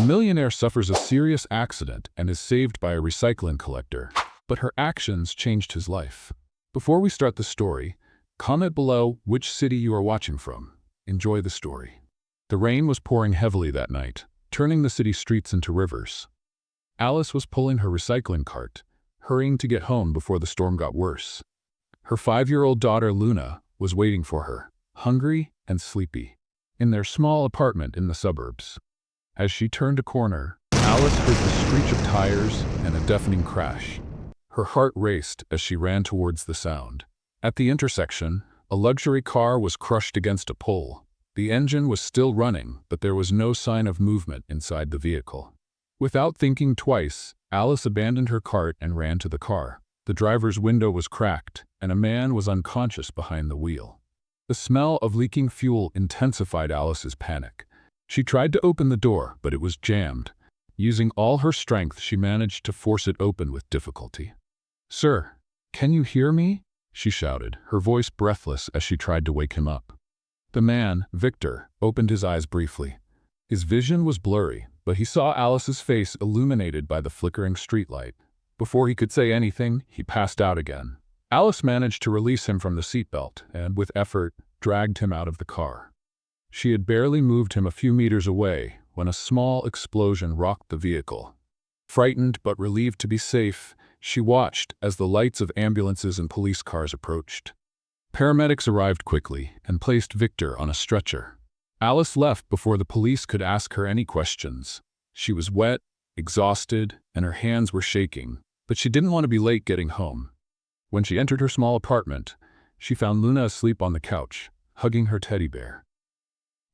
A millionaire suffers a serious accident and is saved by a recycling collector, but her actions changed his life. Before we start the story, comment below which city you are watching from. Enjoy the story. The rain was pouring heavily that night, turning the city streets into rivers. Alice was pulling her recycling cart, hurrying to get home before the storm got worse. Her 5-year-old daughter Luna was waiting for her, hungry and sleepy, in their small apartment in the suburbs. As she turned a corner, Alice heard the screech of tires and a deafening crash. Her heart raced as she ran towards the sound. At the intersection, a luxury car was crushed against a pole. The engine was still running, but there was no sign of movement inside the vehicle. Without thinking twice, Alice abandoned her cart and ran to the car. The driver's window was cracked, and a man was unconscious behind the wheel. The smell of leaking fuel intensified Alice's panic. She tried to open the door, but it was jammed. Using all her strength, she managed to force it open with difficulty. "Sir, can you hear me?" she shouted, her voice breathless as she tried to wake him up. The man, Victor, opened his eyes briefly. His vision was blurry, but he saw Alice's face illuminated by the flickering streetlight. Before he could say anything, he passed out again. Alice managed to release him from the seatbelt and, with effort, dragged him out of the car. She had barely moved him a few meters away when a small explosion rocked the vehicle. Frightened but relieved to be safe, she watched as the lights of ambulances and police cars approached. Paramedics arrived quickly and placed Victor on a stretcher. Alice left before the police could ask her any questions. She was wet, exhausted, and her hands were shaking, but she didn't want to be late getting home. When she entered her small apartment, she found Luna asleep on the couch, hugging her teddy bear.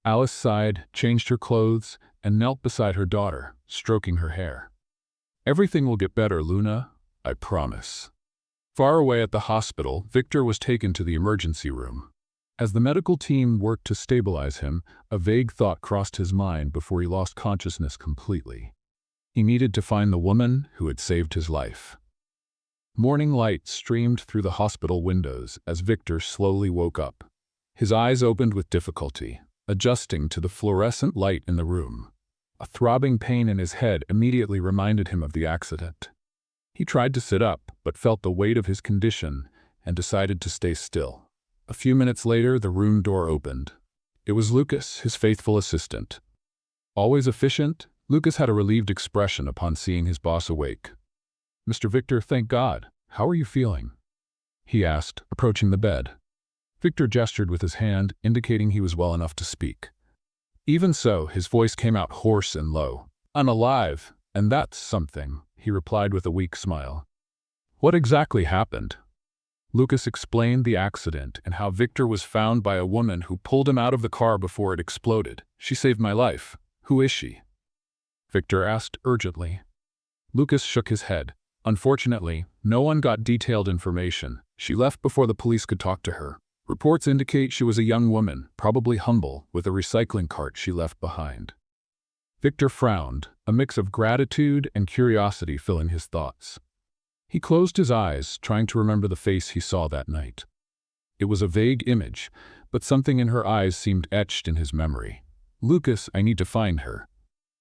Alice sighed, changed her clothes, and knelt beside her daughter, stroking her hair. "Everything will get better, Luna, I promise." Far away at the hospital, Victor was taken to the emergency room. As the medical team worked to stabilize him, a vague thought crossed his mind before he lost consciousness completely. He needed to find the woman who had saved his life. Morning light streamed through the hospital windows as Victor slowly woke up. His eyes opened with difficulty, adjusting to the fluorescent light in the room. A throbbing pain in his head immediately reminded him of the accident. He tried to sit up, but felt the weight of his condition and decided to stay still. A few minutes later, the room door opened. It was Lucas, his faithful assistant. Always efficient, Lucas had a relieved expression upon seeing his boss awake. "Mr. Victor, thank God. How are you feeling?" he asked, approaching the bed. Victor gestured with his hand, indicating he was well enough to speak. Even so, his voice came out hoarse and low. "I'm alive, and that's something," he replied with a weak smile. "What exactly happened?" Lucas explained the accident and how Victor was found by a woman who pulled him out of the car before it exploded. "She saved my life. Who is she?" Victor asked urgently. Lucas shook his head. "Unfortunately, no one got detailed information. She left before the police could talk to her. Reports indicate she was a young woman, probably humble, with a recycling cart she left behind." Victor frowned, a mix of gratitude and curiosity filling his thoughts. He closed his eyes, trying to remember the face he saw that night. It was a vague image, but something in her eyes seemed etched in his memory. "Lucas, I need to find her.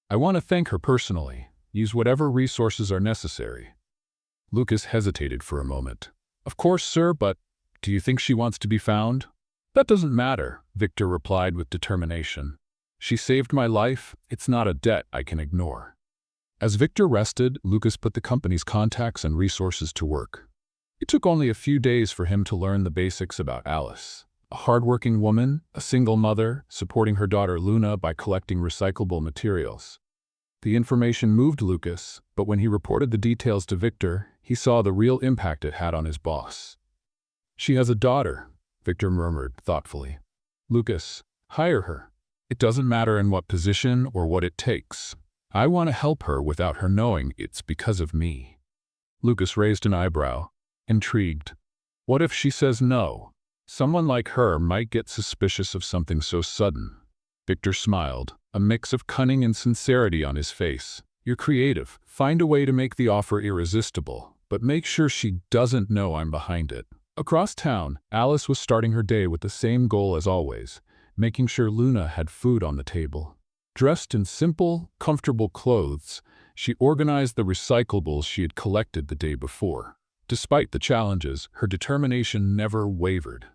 I want to thank her personally. Use whatever resources are necessary." Lucas hesitated for a moment. "Of course, sir, but do you think she wants to be found?" "That doesn't matter," Victor replied with determination. "She saved my life. It's not a debt I can ignore." As Victor rested, Lucas put the company's contacts and resources to work. It took only a few days for him to learn the basics about Alice. A hardworking woman, a single mother, supporting her daughter Luna by collecting recyclable materials. The information moved Lucas, but when he reported the details to Victor, he saw the real impact it had on his boss. "She has a daughter," Victor murmured thoughtfully. "Lucas, hire her. It doesn't matter in what position or what it takes. I want to help her without her knowing it's because of me." Lucas raised an eyebrow, intrigued. What if she says no? Someone like her might get suspicious of something so sudden. Victor smiled, a mix of cunning and sincerity on his face. "You're creative. Find a way to make the offer irresistible, but make sure she doesn't know I'm behind it." Across town, Alice was starting her day with the same goal as always, making sure Luna had food on the table. Dressed in simple, comfortable clothes, she organized the recyclables she had collected the day before. Despite the challenges, her determination never wavered.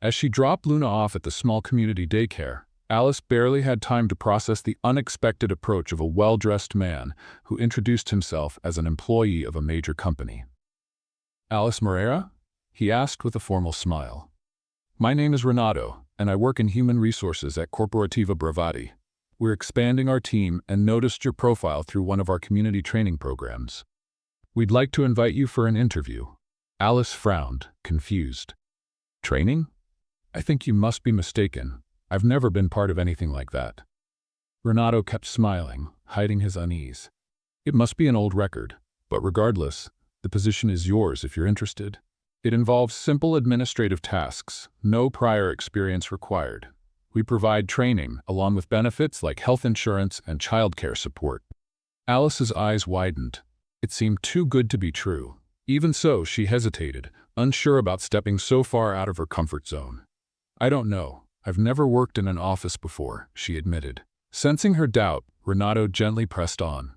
As she dropped Luna off at the small community daycare, Alice barely had time to process the unexpected approach of a well-dressed man who introduced himself as an employee of a major company. "Alice Moreira?" he asked with a formal smile. "My name is Renato, and I work in human resources at Corporativa Bravati. We're expanding our team and noticed your profile through one of our community training programs. We'd like to invite you for an interview." Alice frowned, confused. "Training? I think you must be mistaken. I've never been part of anything like that." Renato kept smiling, hiding his unease. "It must be an old record, but regardless, the position is yours if you're interested. It involves simple administrative tasks, no prior experience required. We provide training, along with benefits like health insurance and childcare support." Alice's eyes widened. It seemed too good to be true. Even so, she hesitated, unsure about stepping so far out of her comfort zone. "I don't know. I've never worked in an office before," she admitted. Sensing her doubt, Renato gently pressed on.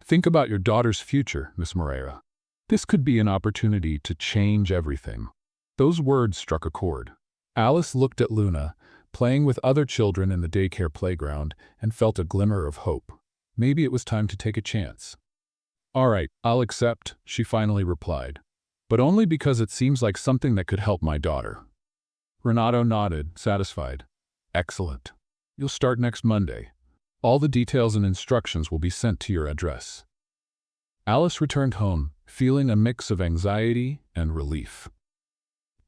"Think about your daughter's future, Miss Moreira. This could be an opportunity to change everything." Those words struck a chord. Alice looked at Luna, playing with other children in the daycare playground, and felt a glimmer of hope. Maybe it was time to take a chance. "All right, I'll accept," she finally replied. "But only because it seems like something that could help my daughter." Renato nodded, satisfied. "Excellent. You'll start next Monday. All the details and instructions will be sent to your address." Alice returned home, feeling a mix of anxiety and relief.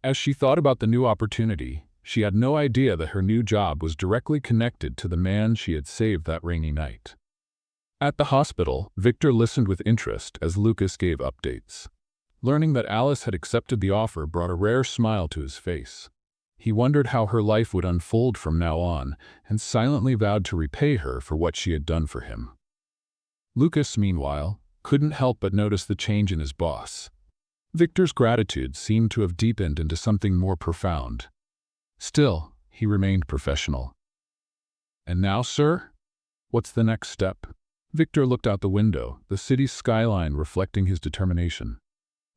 As she thought about the new opportunity, she had no idea that her new job was directly connected to the man she had saved that rainy night. At the hospital, Victor listened with interest as Lucas gave updates. Learning that Alice had accepted the offer brought a rare smile to his face. He wondered how her life would unfold from now on, and silently vowed to repay her for what she had done for him. Lucas, meanwhile, couldn't help but notice the change in his boss. Victor's gratitude seemed to have deepened into something more profound. Still, he remained professional. "And now, sir? What's the next step?" Victor looked out the window, the city's skyline reflecting his determination.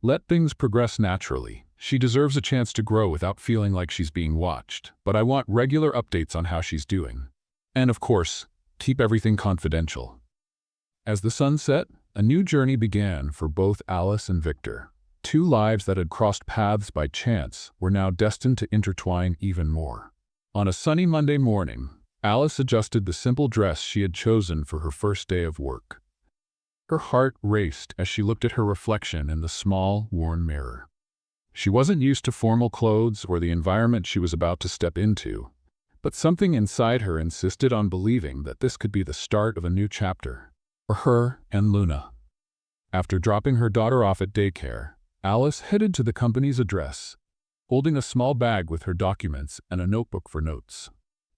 "Let things progress naturally. She deserves a chance to grow without feeling like she's being watched, but I want regular updates on how she's doing. And of course, keep everything confidential." As the sun set, a new journey began for both Alice and Victor. Two lives that had crossed paths by chance were now destined to intertwine even more. On a sunny Monday morning, Alice adjusted the simple dress she had chosen for her first day of work. Her heart raced as she looked at her reflection in the small, worn mirror. She wasn't used to formal clothes or the environment she was about to step into, but something inside her insisted on believing that this could be the start of a new chapter for her and Luna. After dropping her daughter off at daycare, Alice headed to the company's address, holding a small bag with her documents and a notebook for notes.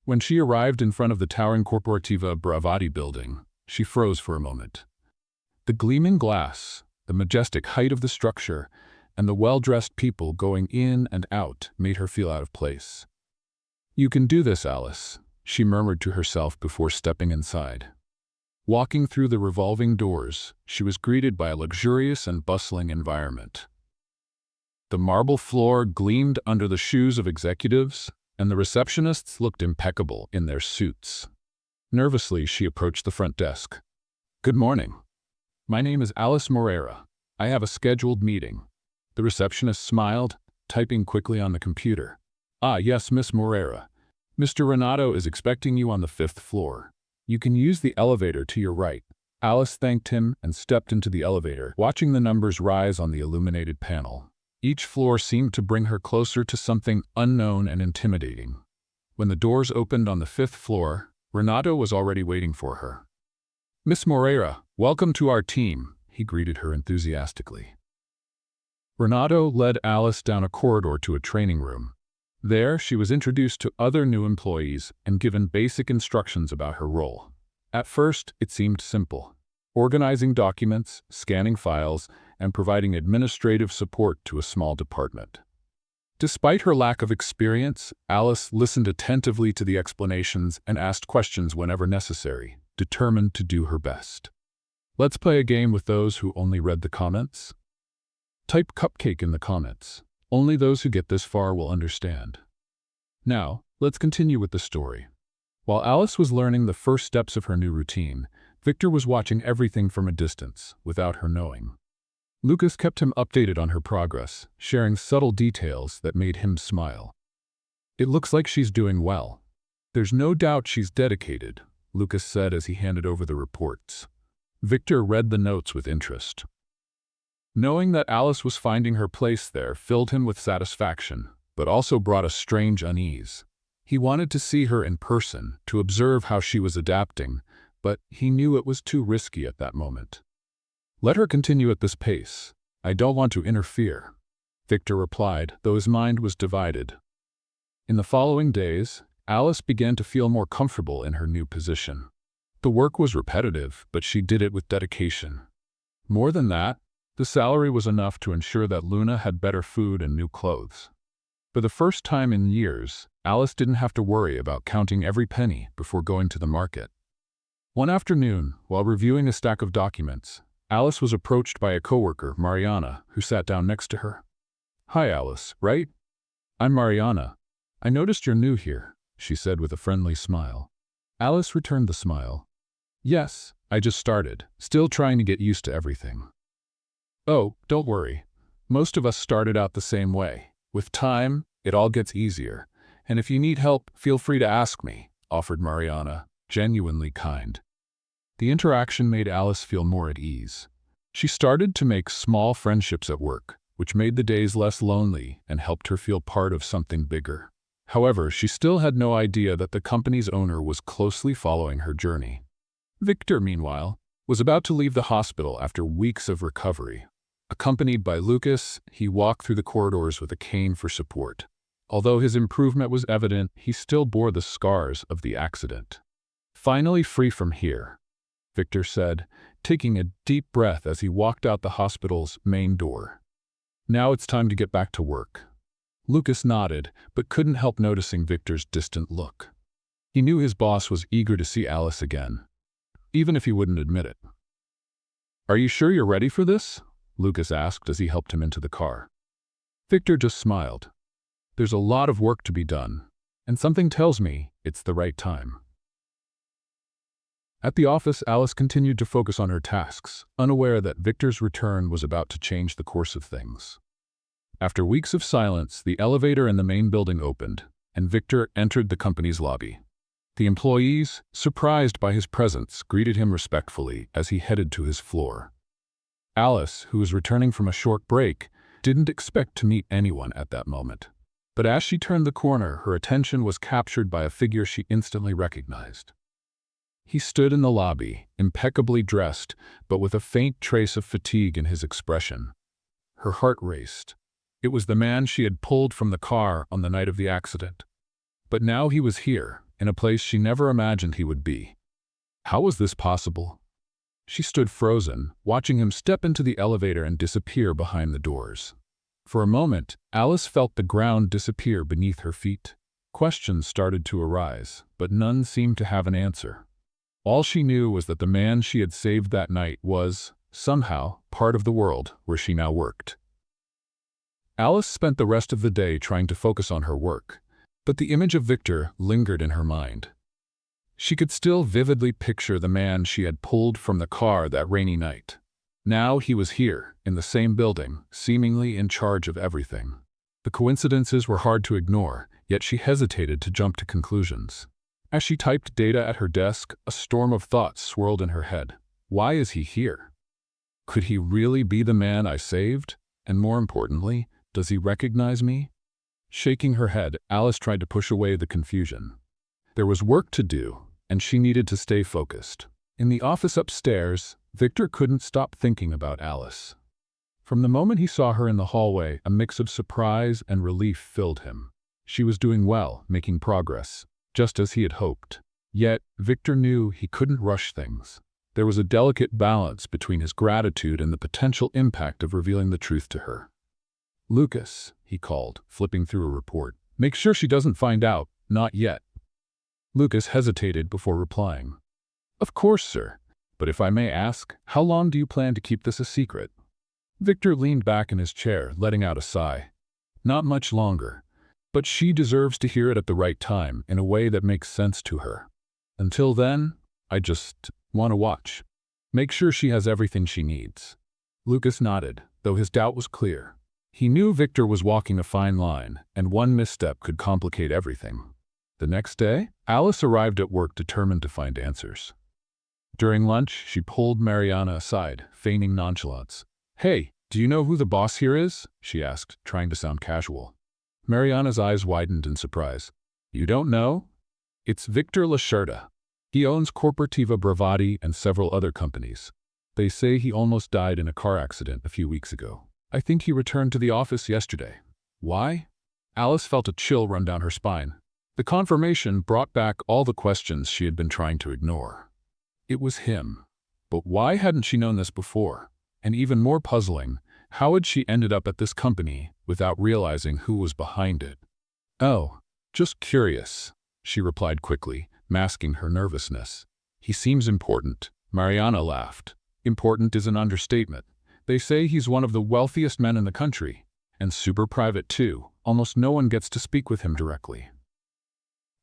When she arrived in front of the towering Corporativa Bravati building, she froze for a moment. The gleaming glass, the majestic height of the structure, and the well-dressed people going in and out made her feel out of place. "You can do this, Alice," she murmured to herself before stepping inside. Walking through the revolving doors, she was greeted by a luxurious and bustling environment. The marble floor gleamed under the shoes of executives, and the receptionists looked impeccable in their suits. Nervously, she approached the front desk. "Good morning. My name is Alice Moreira. I have a scheduled meeting." The receptionist smiled, typing quickly on the computer. "Ah, yes, Miss Moreira. Mr. Renato is expecting you on the 5th floor. You can use the elevator to your right." Alice thanked him and stepped into the elevator, watching the numbers rise on the illuminated panel. Each floor seemed to bring her closer to something unknown and intimidating. When the doors opened on the 5th floor, Renato was already waiting for her. "Miss Moreira, welcome to our team," he greeted her enthusiastically. Renato led Alice down a corridor to a training room. There, she was introduced to other new employees and given basic instructions about her role. At first, it seemed simple: organizing documents, scanning files, and providing administrative support to a small department. Despite her lack of experience, Alice listened attentively to the explanations and asked questions whenever necessary, determined to do her best. Let's play a game with those who only read the comments. Type cupcake in the comments. Only those who get this far will understand. Now, let's continue with the story. While Alice was learning the first steps of her new routine, Victor was watching everything from a distance, without her knowing. Lucas kept him updated on her progress, sharing subtle details that made him smile. "It looks like she's doing well. There's no doubt she's dedicated," Lucas said as he handed over the reports. Victor read the notes with interest. Knowing that Alice was finding her place there filled him with satisfaction, but also brought a strange unease. He wanted to see her in person, to observe how she was adapting, but he knew it was too risky at that moment. "Let her continue at this pace. I don't want to interfere," Victor replied, though his mind was divided. In the following days, Alice began to feel more comfortable in her new position. The work was repetitive, but she did it with dedication. More than that, the salary was enough to ensure that Luna had better food and new clothes. For the first time in years, Alice didn't have to worry about counting every penny before going to the market. One afternoon, while reviewing a stack of documents, Alice was approached by a coworker, Mariana, who sat down next to her. "Hi, Alice, right? I'm Mariana. I noticed you're new here," she said with a friendly smile. Alice returned the smile. "Yes, I just started, still trying to get used to everything." "Oh, don't worry. Most of us started out the same way. With time, it all gets easier. And if you need help, feel free to ask me," offered Mariana, genuinely kind. The interaction made Alice feel more at ease. She started to make small friendships at work, which made the days less lonely and helped her feel part of something bigger. However, she still had no idea that the company's owner was closely following her journey. Victor, meanwhile, was about to leave the hospital after weeks of recovery. Accompanied by Lucas, he walked through the corridors with a cane for support. Although his improvement was evident, he still bore the scars of the accident. "Finally free from here," Victor said, taking a deep breath as he walked out the hospital's main door. "Now it's time to get back to work." Lucas nodded, but couldn't help noticing Victor's distant look. He knew his boss was eager to see Alice again, even if he wouldn't admit it. "Are you sure you're ready for this?" Lucas asked as he helped him into the car. Victor just smiled. "There's a lot of work to be done, and something tells me it's the right time." At the office, Alice continued to focus on her tasks, unaware that Victor's return was about to change the course of things. After weeks of silence, the elevator in the main building opened, and Victor entered the company's lobby. The employees, surprised by his presence, greeted him respectfully as he headed to his floor. Alice, who was returning from a short break, didn't expect to meet anyone at that moment. But as she turned the corner, her attention was captured by a figure she instantly recognized. He stood in the lobby, impeccably dressed, but with a faint trace of fatigue in his expression. Her heart raced. It was the man she had pulled from the car on the night of the accident. But now he was here, in a place she never imagined he would be. How was this possible? She stood frozen, watching him step into the elevator and disappear behind the doors. For a moment, Alice felt the ground disappear beneath her feet. Questions started to arise, but none seemed to have an answer. All she knew was that the man she had saved that night was, somehow, part of the world where she now worked. Alice spent the rest of the day trying to focus on her work, but the image of Victor lingered in her mind. She could still vividly picture the man she had pulled from the car that rainy night. Now he was here, in the same building, seemingly in charge of everything. The coincidences were hard to ignore, yet she hesitated to jump to conclusions. As she typed data at her desk, a storm of thoughts swirled in her head. Why is he here? Could he really be the man I saved? And more importantly, does he recognize me? Shaking her head, Alice tried to push away the confusion. There was work to do, and she needed to stay focused. In the office upstairs, Victor couldn't stop thinking about Alice. From the moment he saw her in the hallway, a mix of surprise and relief filled him. She was doing well, making progress, just as he had hoped. Yet, Victor knew he couldn't rush things. There was a delicate balance between his gratitude and the potential impact of revealing the truth to her. "Lucas," he called, flipping through a report. Make sure she doesn't find out. Not yet. Lucas hesitated before replying. Of course, sir. But if I may ask, how long do you plan to keep this a secret? Victor leaned back in his chair, letting out a sigh. Not much longer. But she deserves to hear it at the right time, in a way that makes sense to her. Until then, I just want to watch. Make sure she has everything she needs. Lucas nodded, though his doubt was clear. He knew Victor was walking a fine line, and one misstep could complicate everything. The next day, Alice arrived at work determined to find answers. During lunch, she pulled Mariana aside, feigning nonchalance. Hey, do you know who the boss here is? She asked, trying to sound casual. Mariana's eyes widened in surprise. You don't know? It's Victor Lacerda. He owns Corporativa Bravati and several other companies. They say he almost died in a car accident a few weeks ago. I think he returned to the office yesterday. Why? Alice felt a chill run down her spine. The confirmation brought back all the questions she had been trying to ignore. It was him. But why hadn't she known this before? And even more puzzling, how had she ended up at this company without realizing who was behind it? Oh, just curious, she replied quickly, masking her nervousness. He seems important. Mariana laughed. Important is an understatement. They say he's one of the wealthiest men in the country. And super private too. Almost no one gets to speak with him directly.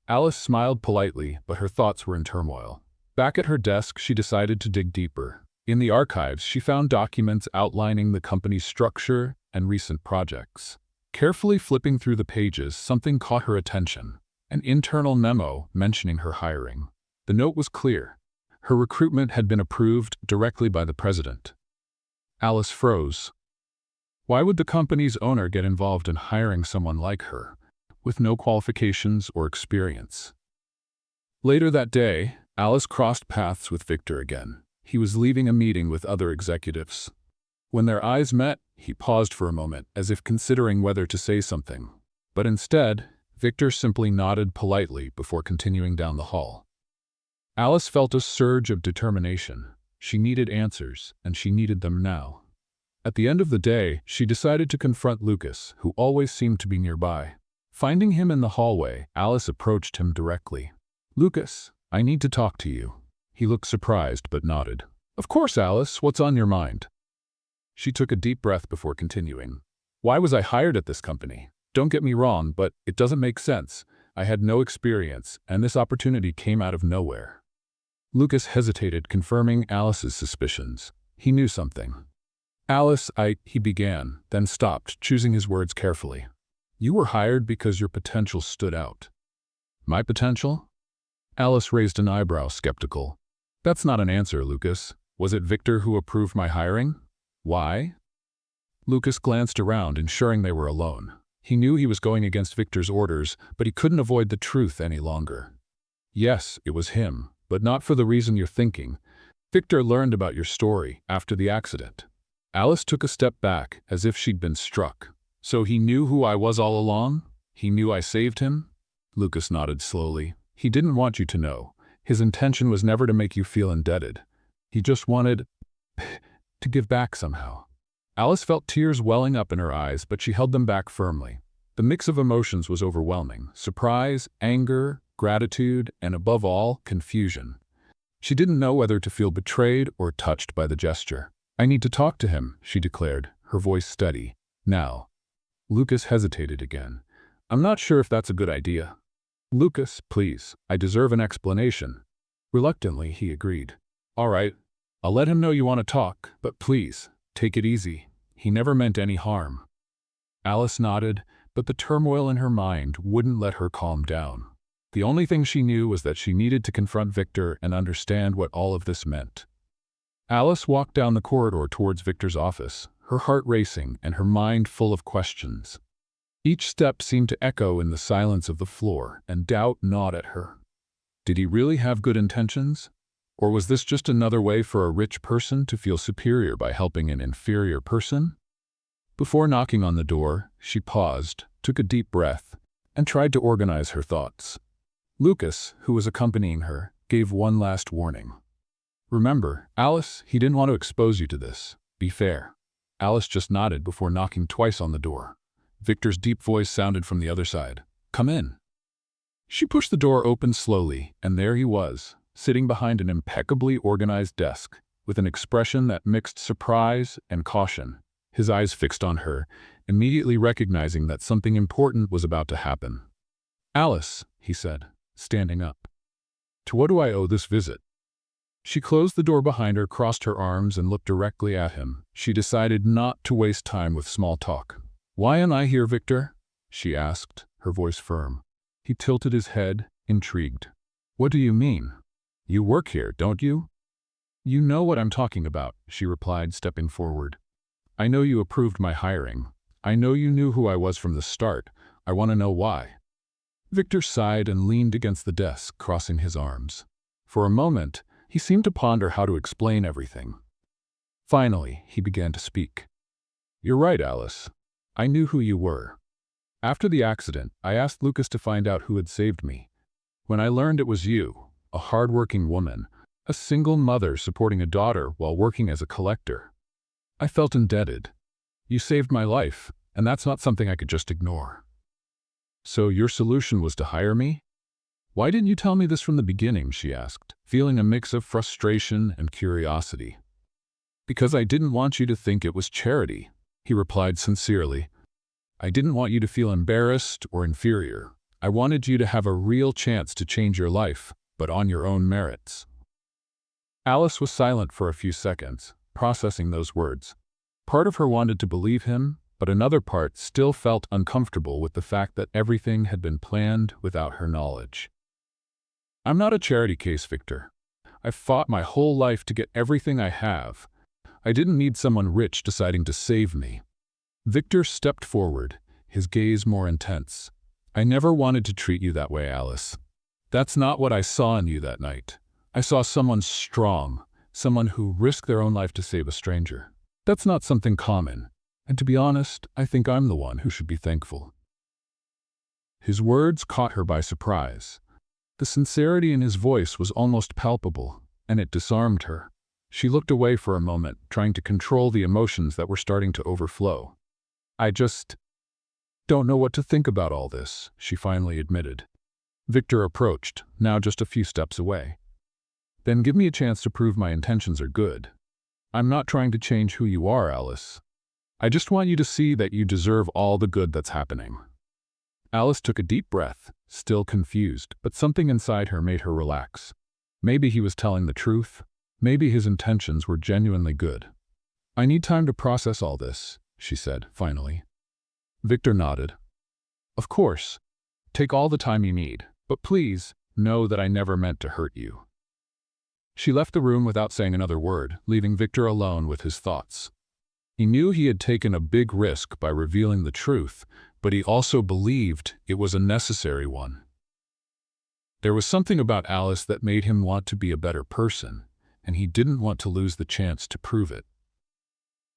Alice smiled politely, but her thoughts were in turmoil. Back at her desk, she decided to dig deeper. In the archives, she found documents outlining the company's structure and recent projects. Carefully flipping through the pages, something caught her attention. An internal memo mentioning her hiring. The note was clear. Her recruitment had been approved directly by the president. Alice froze. Why would the company's owner get involved in hiring someone like her, with no qualifications or experience? Later that day, Alice crossed paths with Victor again. He was leaving a meeting with other executives. When their eyes met, he paused for a moment, as if considering whether to say something. But instead, Victor simply nodded politely before continuing down the hall. Alice felt a surge of determination. She needed answers, and she needed them now. At the end of the day, she decided to confront Lucas, who always seemed to be nearby. Finding him in the hallway, Alice approached him directly. Lucas, I need to talk to you. He looked surprised but nodded. Of course, Alice, what's on your mind? She took a deep breath before continuing. Why was I hired at this company? Don't get me wrong, but it doesn't make sense. I had no experience, and this opportunity came out of nowhere. Lucas hesitated, confirming Alice's suspicions. He knew something. Alice, he began, then stopped, choosing his words carefully. You were hired because your potential stood out. My potential? Alice raised an eyebrow, skeptical. That's not an answer, Lucas. Was it Victor who approved my hiring? Why? Lucas glanced around, ensuring they were alone. He knew he was going against Victor's orders, but he couldn't avoid the truth any longer. Yes, it was him, but not for the reason you're thinking. Victor learned about your story after the accident. Alice took a step back, as if she'd been struck. So he knew who I was all along? He knew I saved him? Lucas nodded slowly. He didn't want you to know. His intention was never to make you feel indebted. He just wanted to give back somehow. Alice felt tears welling up in her eyes, but she held them back firmly. The mix of emotions was overwhelming. Surprise, anger, gratitude, and above all, confusion. She didn't know whether to feel betrayed or touched by the gesture. I need to talk to him, she declared, her voice steady. Now. Lucas hesitated again. I'm not sure if that's a good idea. Lucas, please, I deserve an explanation. Reluctantly, he agreed. All right, I'll let him know you want to talk, but please, take it easy. He never meant any harm. Alice nodded, but the turmoil in her mind wouldn't let her calm down. The only thing she knew was that she needed to confront Victor and understand what all of this meant. Alice walked down the corridor towards Victor's office, her heart racing and her mind full of questions. Each step seemed to echo in the silence of the floor, and doubt gnawed at her. Did he really have good intentions? Or was this just another way for a rich person to feel superior by helping an inferior person? Before knocking on the door, she paused, took a deep breath, and tried to organize her thoughts. Lucas, who was accompanying her, gave one last warning. Remember, Alice, he didn't want to expose you to this. Be fair. Alice just nodded before knocking twice on the door. Victor's deep voice sounded from the other side. "Come in." She pushed the door open slowly, and there he was, sitting behind an impeccably organized desk, with an expression that mixed surprise and caution, his eyes fixed on her, immediately recognizing that something important was about to happen. "Alice," he said, standing up. "To what do I owe this visit?" She closed the door behind her, crossed her arms, and looked directly at him. She decided not to waste time with small talk. "Why am I here, Victor?" she asked, her voice firm. He tilted his head, intrigued. "What do you mean? You work here, don't you?" "You know what I'm talking about," she replied, stepping forward. "I know you approved my hiring. I know you knew who I was from the start. I want to know why." Victor sighed and leaned against the desk, crossing his arms. For a moment, he seemed to ponder how to explain everything. Finally, he began to speak. "You're right, Alice. I knew who you were. After the accident, I asked Lucas to find out who had saved me. When I learned it was you, a hard-working woman, a single mother supporting a daughter while working as a collector, I felt indebted. You saved my life, and that's not something I could just ignore." "So your solution was to hire me? Why didn't you tell me this from the beginning?" she asked, feeling a mix of frustration and curiosity. "Because I didn't want you to think it was charity," he replied sincerely. "I didn't want you to feel embarrassed or inferior. I wanted you to have a real chance to change your life, but on your own merits." Alice was silent for a few seconds, processing those words. Part of her wanted to believe him, but another part still felt uncomfortable with the fact that everything had been planned without her knowledge. "I'm not a charity case, Victor. I've fought my whole life to get everything I have. I didn't need someone rich deciding to save me." Victor stepped forward, his gaze more intense. "I never wanted to treat you that way, Alice. That's not what I saw in you that night. I saw someone strong, someone who risked their own life to save a stranger. That's not something common, and to be honest, I think I'm the one who should be thankful." His words caught her by surprise. The sincerity in his voice was almost palpable, and it disarmed her. She looked away for a moment, trying to control the emotions that were starting to overflow. "I just don't know what to think about all this," she finally admitted. Victor approached, now just a few steps away. "Then give me a chance to prove my intentions are good. I'm not trying to change who you are, Alice. I just want you to see that you deserve all the good that's happening." Alice took a deep breath, still confused, but something inside her made her relax. Maybe he was telling the truth. Maybe his intentions were genuinely good. "I need time to process all this," she said, finally. Victor nodded. "Of course. Take all the time you need, but please know that I never meant to hurt you." She left the room without saying another word, leaving Victor alone with his thoughts. He knew he had taken a big risk by revealing the truth, but he also believed it was a necessary one. There was something about Alice that made him want to be a better person, and he didn't want to lose the chance to prove it.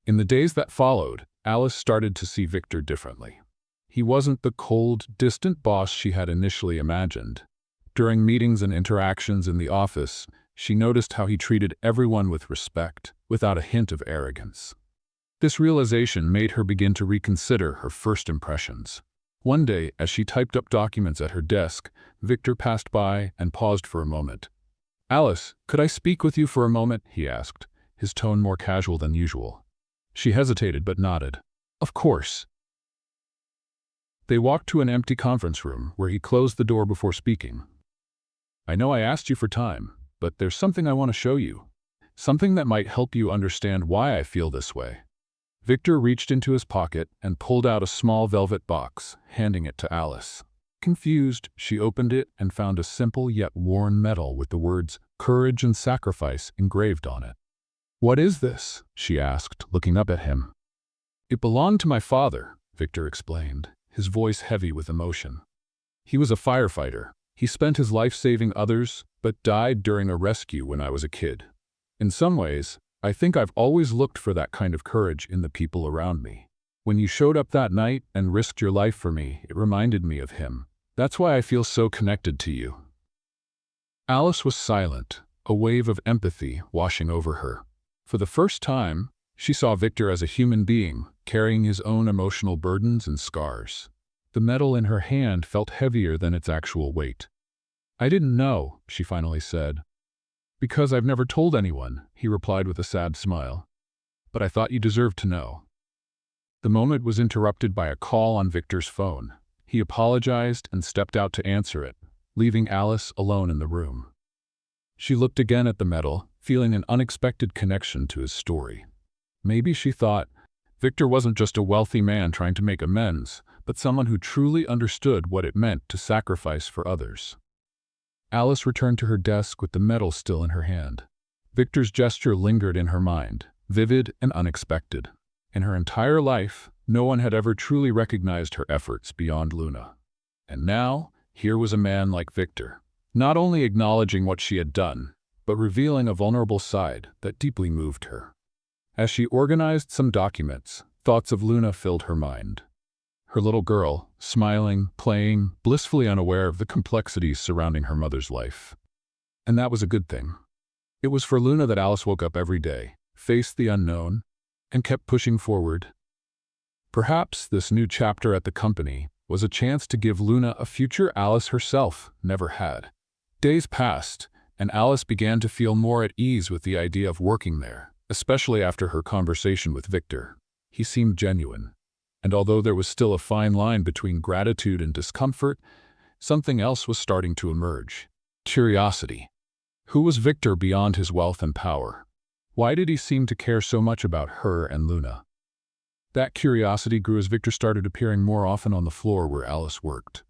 In the days that followed, Alice started to see Victor differently. He wasn't the cold, distant boss she had initially imagined. During meetings and interactions in the office, she noticed how he treated everyone with respect, without a hint of arrogance. This realization made her begin to reconsider her first impressions. One day, as she typed up documents at her desk, Victor passed by and paused for a moment. "Alice, could I speak with you for a moment?" he asked, his tone more casual than usual. She hesitated but nodded. "Of course." They walked to an empty conference room where he closed the door before speaking. "I know I asked you for time, but there's something I want to show you. Something that might help you understand why I feel this way." Victor reached into his pocket and pulled out a small velvet box, handing it to Alice. Confused, she opened it and found a simple yet worn medal with the words "Courage and Sacrifice" engraved on it. "What is this?" she asked, looking up at him. "It belonged to my father," Victor explained, his voice heavy with emotion. "He was a firefighter. He spent his life saving others, but died during a rescue when I was a kid. In some ways, I think I've always looked for that kind of courage in the people around me. When you showed up that night and risked your life for me, it reminded me of him. That's why I feel so connected to you." Alice was silent, a wave of empathy washing over her. For the first time, she saw Victor as a human being, carrying his own emotional burdens and scars. The metal in her hand felt heavier than its actual weight. "I didn't know," she finally said. "Because I've never told anyone," he replied with a sad smile. "But I thought you deserved to know." The moment was interrupted by a call on Victor's phone. He apologized and stepped out to answer it, leaving Alice alone in the room. She looked again at the metal, feeling an unexpected connection to his story. Maybe, she thought, Victor wasn't just a wealthy man trying to make amends, but someone who truly understood what it meant to sacrifice for others. Alice returned to her desk with the metal still in her hand. Victor's gesture lingered in her mind, vivid and unexpected. In her entire life, no one had ever truly recognized her efforts beyond Luna. And now, here was a man like Victor, not only acknowledging what she had done, but revealing a vulnerable side that deeply moved her. As she organized some documents, thoughts of Luna filled her mind. Her little girl, smiling, playing, blissfully unaware of the complexities surrounding her mother's life. And that was a good thing. It was for Luna that Alice woke up every day, faced the unknown, and kept pushing forward. Perhaps this new chapter at the company was a chance to give Luna a future Alice herself never had. Days passed, and Alice began to feel more at ease with the idea of working there, especially after her conversation with Victor. He seemed genuine. And although there was still a fine line between gratitude and discomfort, something else was starting to emerge. Curiosity. Who was Victor beyond his wealth and power? Why did he seem to care so much about her and Luna? That curiosity grew as Victor started appearing more often on the floor where Alice worked.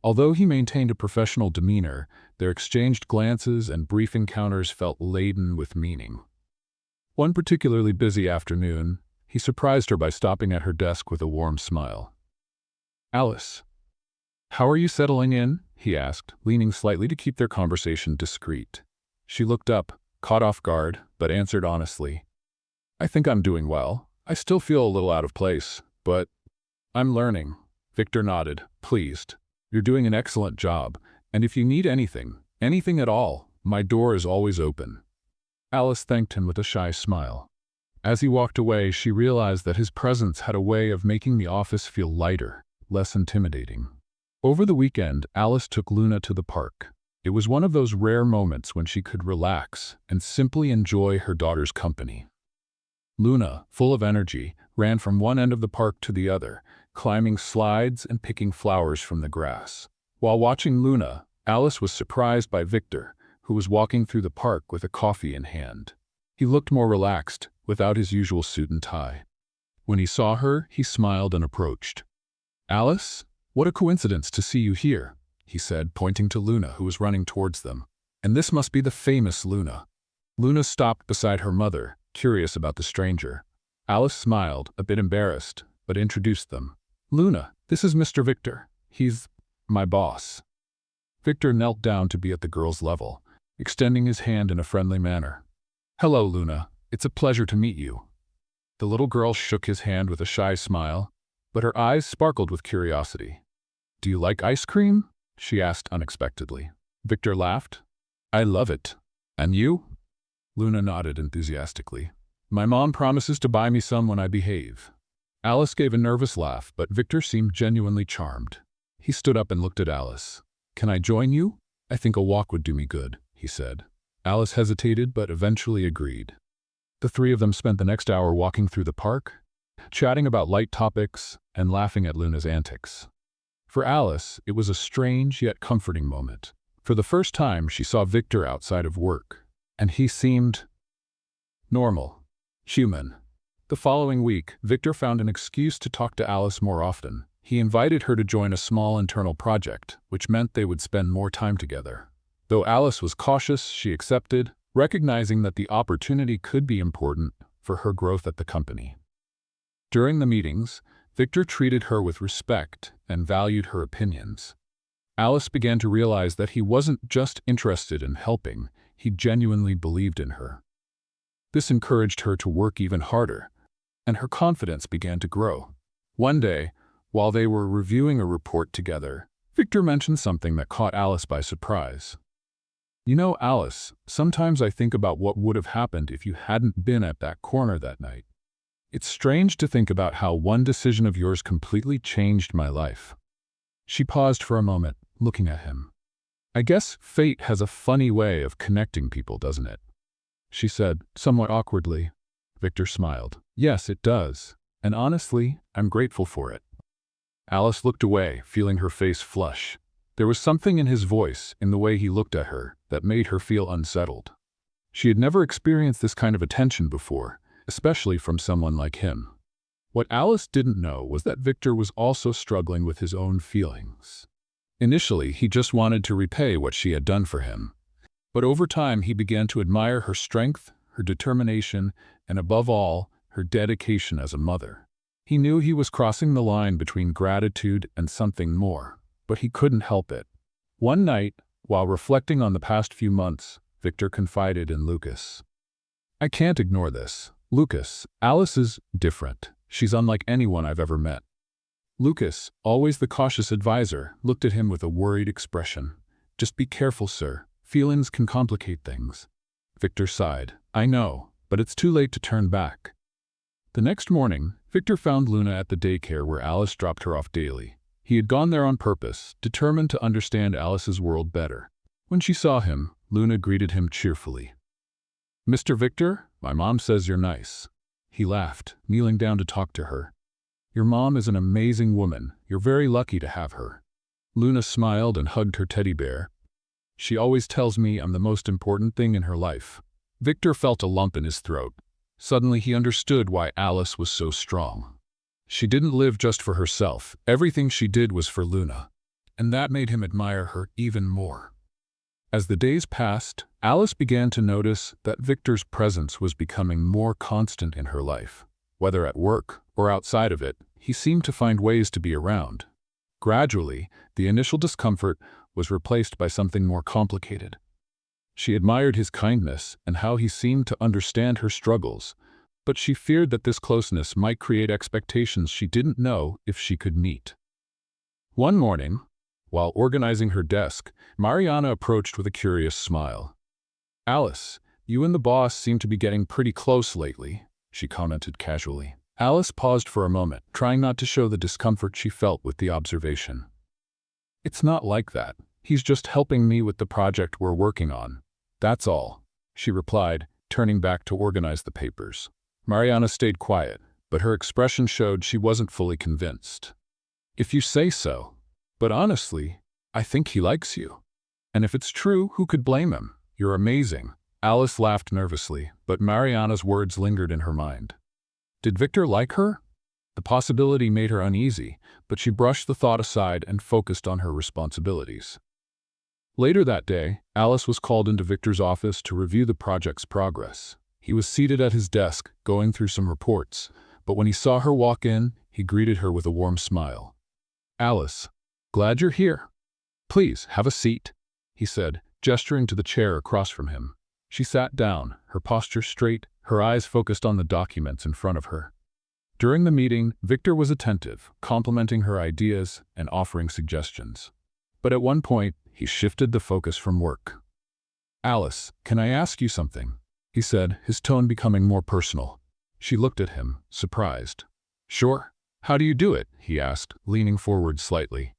Although he maintained a professional demeanor, their exchanged glances and brief encounters felt laden with meaning. One particularly busy afternoon, he surprised her by stopping at her desk with a warm smile. "Alice, how are you settling in?" he asked, leaning slightly to keep their conversation discreet. She looked up, caught off guard, but answered honestly, "I think I'm doing well. I still feel a little out of place, but I'm learning." Victor nodded, pleased. "You're doing an excellent job, and if you need anything at all, my door is always open." Alice thanked him with a shy smile. As he walked away, she realized that his presence had a way of making the office feel lighter, less intimidating. Over the weekend, Alice took Luna to the park. It was one of those rare moments when she could relax and simply enjoy her daughter's company. Luna, full of energy, ran from one end of the park to the other, climbing slides and picking flowers from the grass. While watching Luna, Alice was surprised by Victor, who was walking through the park with a coffee in hand. He looked more relaxed, without his usual suit and tie. When he saw her, he smiled and approached. "Alice, what a coincidence to see you here," he said, pointing to Luna, who was running towards them. "And this must be the famous Luna." Luna stopped beside her mother, curious about the stranger. Alice smiled, a bit embarrassed, but introduced them. "Luna, this is Mr. Victor. He's my boss." Victor knelt down to be at the girl's level, extending his hand in a friendly manner. "Hello, Luna. It's a pleasure to meet you." The little girl shook his hand with a shy smile, but her eyes sparkled with curiosity. "Do you like ice cream?" she asked unexpectedly. Victor laughed. "I love it. And you?" Luna nodded enthusiastically. "My mom promises to buy me some when I behave." Alice gave a nervous laugh, but Victor seemed genuinely charmed. He stood up and looked at Alice. "Can I join you? I think a walk would do me good," he said. Alice hesitated, but eventually agreed. The three of them spent the next hour walking through the park, chatting about light topics and laughing at Luna's antics. For Alice, it was a strange yet comforting moment. For the first time, she saw Victor outside of work, and he seemed normal, human. The following week, Victor found an excuse to talk to Alice more often. He invited her to join a small internal project, which meant they would spend more time together. Though Alice was cautious, she accepted, recognizing that the opportunity could be important for her growth at the company. During the meetings, Victor treated her with respect and valued her opinions. Alice began to realize that he wasn't just interested in helping, he genuinely believed in her. This encouraged her to work even harder, and her confidence began to grow. One day, while they were reviewing a report together, Victor mentioned something that caught Alice by surprise. "You know, Alice, sometimes I think about what would have happened if you hadn't been at that corner that night." It's strange to think about how one decision of yours completely changed my life." She paused for a moment, looking at him. "I guess fate has a funny way of connecting people, doesn't it?" she said, somewhat awkwardly. Victor smiled. "Yes, it does. And honestly, I'm grateful for it." Alice looked away, feeling her face flush. There was something in his voice, in the way he looked at her, that made her feel unsettled. She had never experienced this kind of attention before, especially from someone like him. What Alice didn't know was that Victor was also struggling with his own feelings. Initially, he just wanted to repay what she had done for him. But over time, he began to admire her strength, her determination, and above all, her dedication as a mother. He knew he was crossing the line between gratitude and something more, but he couldn't help it. One night, while reflecting on the past few months, Victor confided in Lucas. "I can't ignore this. Lucas, Alice is different. She's unlike anyone I've ever met." Lucas, always the cautious advisor, looked at him with a worried expression. "Just be careful, sir. Feelings can complicate things." Victor sighed. "I know, but it's too late to turn back." The next morning, Victor found Luna at the daycare where Alice dropped her off daily. He had gone there on purpose, determined to understand Alice's world better. When she saw him, Luna greeted him cheerfully. "Mr. Victor, my mom says you're nice." He laughed, kneeling down to talk to her. "Your mom is an amazing woman. You're very lucky to have her." Luna smiled and hugged her teddy bear. "She always tells me I'm the most important thing in her life." Victor felt a lump in his throat. Suddenly he understood why Alice was so strong. She didn't live just for herself. Everything she did was for Luna. And that made him admire her even more. As the days passed, Alice began to notice that Victor's presence was becoming more constant in her life. Whether at work or outside of it, he seemed to find ways to be around. Gradually, the initial discomfort was replaced by something more complicated. She admired his kindness and how he seemed to understand her struggles, but she feared that this closeness might create expectations she didn't know if she could meet. One morning, while organizing her desk, Mariana approached with a curious smile. "Alice, you and the boss seem to be getting pretty close lately," she commented casually. Alice paused for a moment, trying not to show the discomfort she felt with the observation. "It's not like that. He's just helping me with the project we're working on. That's all," she replied, turning back to organize the papers. Mariana stayed quiet, but her expression showed she wasn't fully convinced. "If you say so. But honestly, I think he likes you. And if it's true, who could blame him? You're amazing." Alice laughed nervously, but Mariana's words lingered in her mind. Did Victor like her? The possibility made her uneasy, but she brushed the thought aside and focused on her responsibilities. Later that day, Alice was called into Victor's office to review the project's progress. He was seated at his desk, going through some reports, but when he saw her walk in, he greeted her with a warm smile. "Alice, glad you're here. Please, have a seat," he said, gesturing to the chair across from him. She sat down, her posture straight, her eyes focused on the documents in front of her. During the meeting, Victor was attentive, complimenting her ideas and offering suggestions. But at one point, he shifted the focus from work. "Alice, can I ask you something?" he said, his tone becoming more personal. She looked at him, surprised. "Sure. How do you do it?" he asked, leaning forward slightly.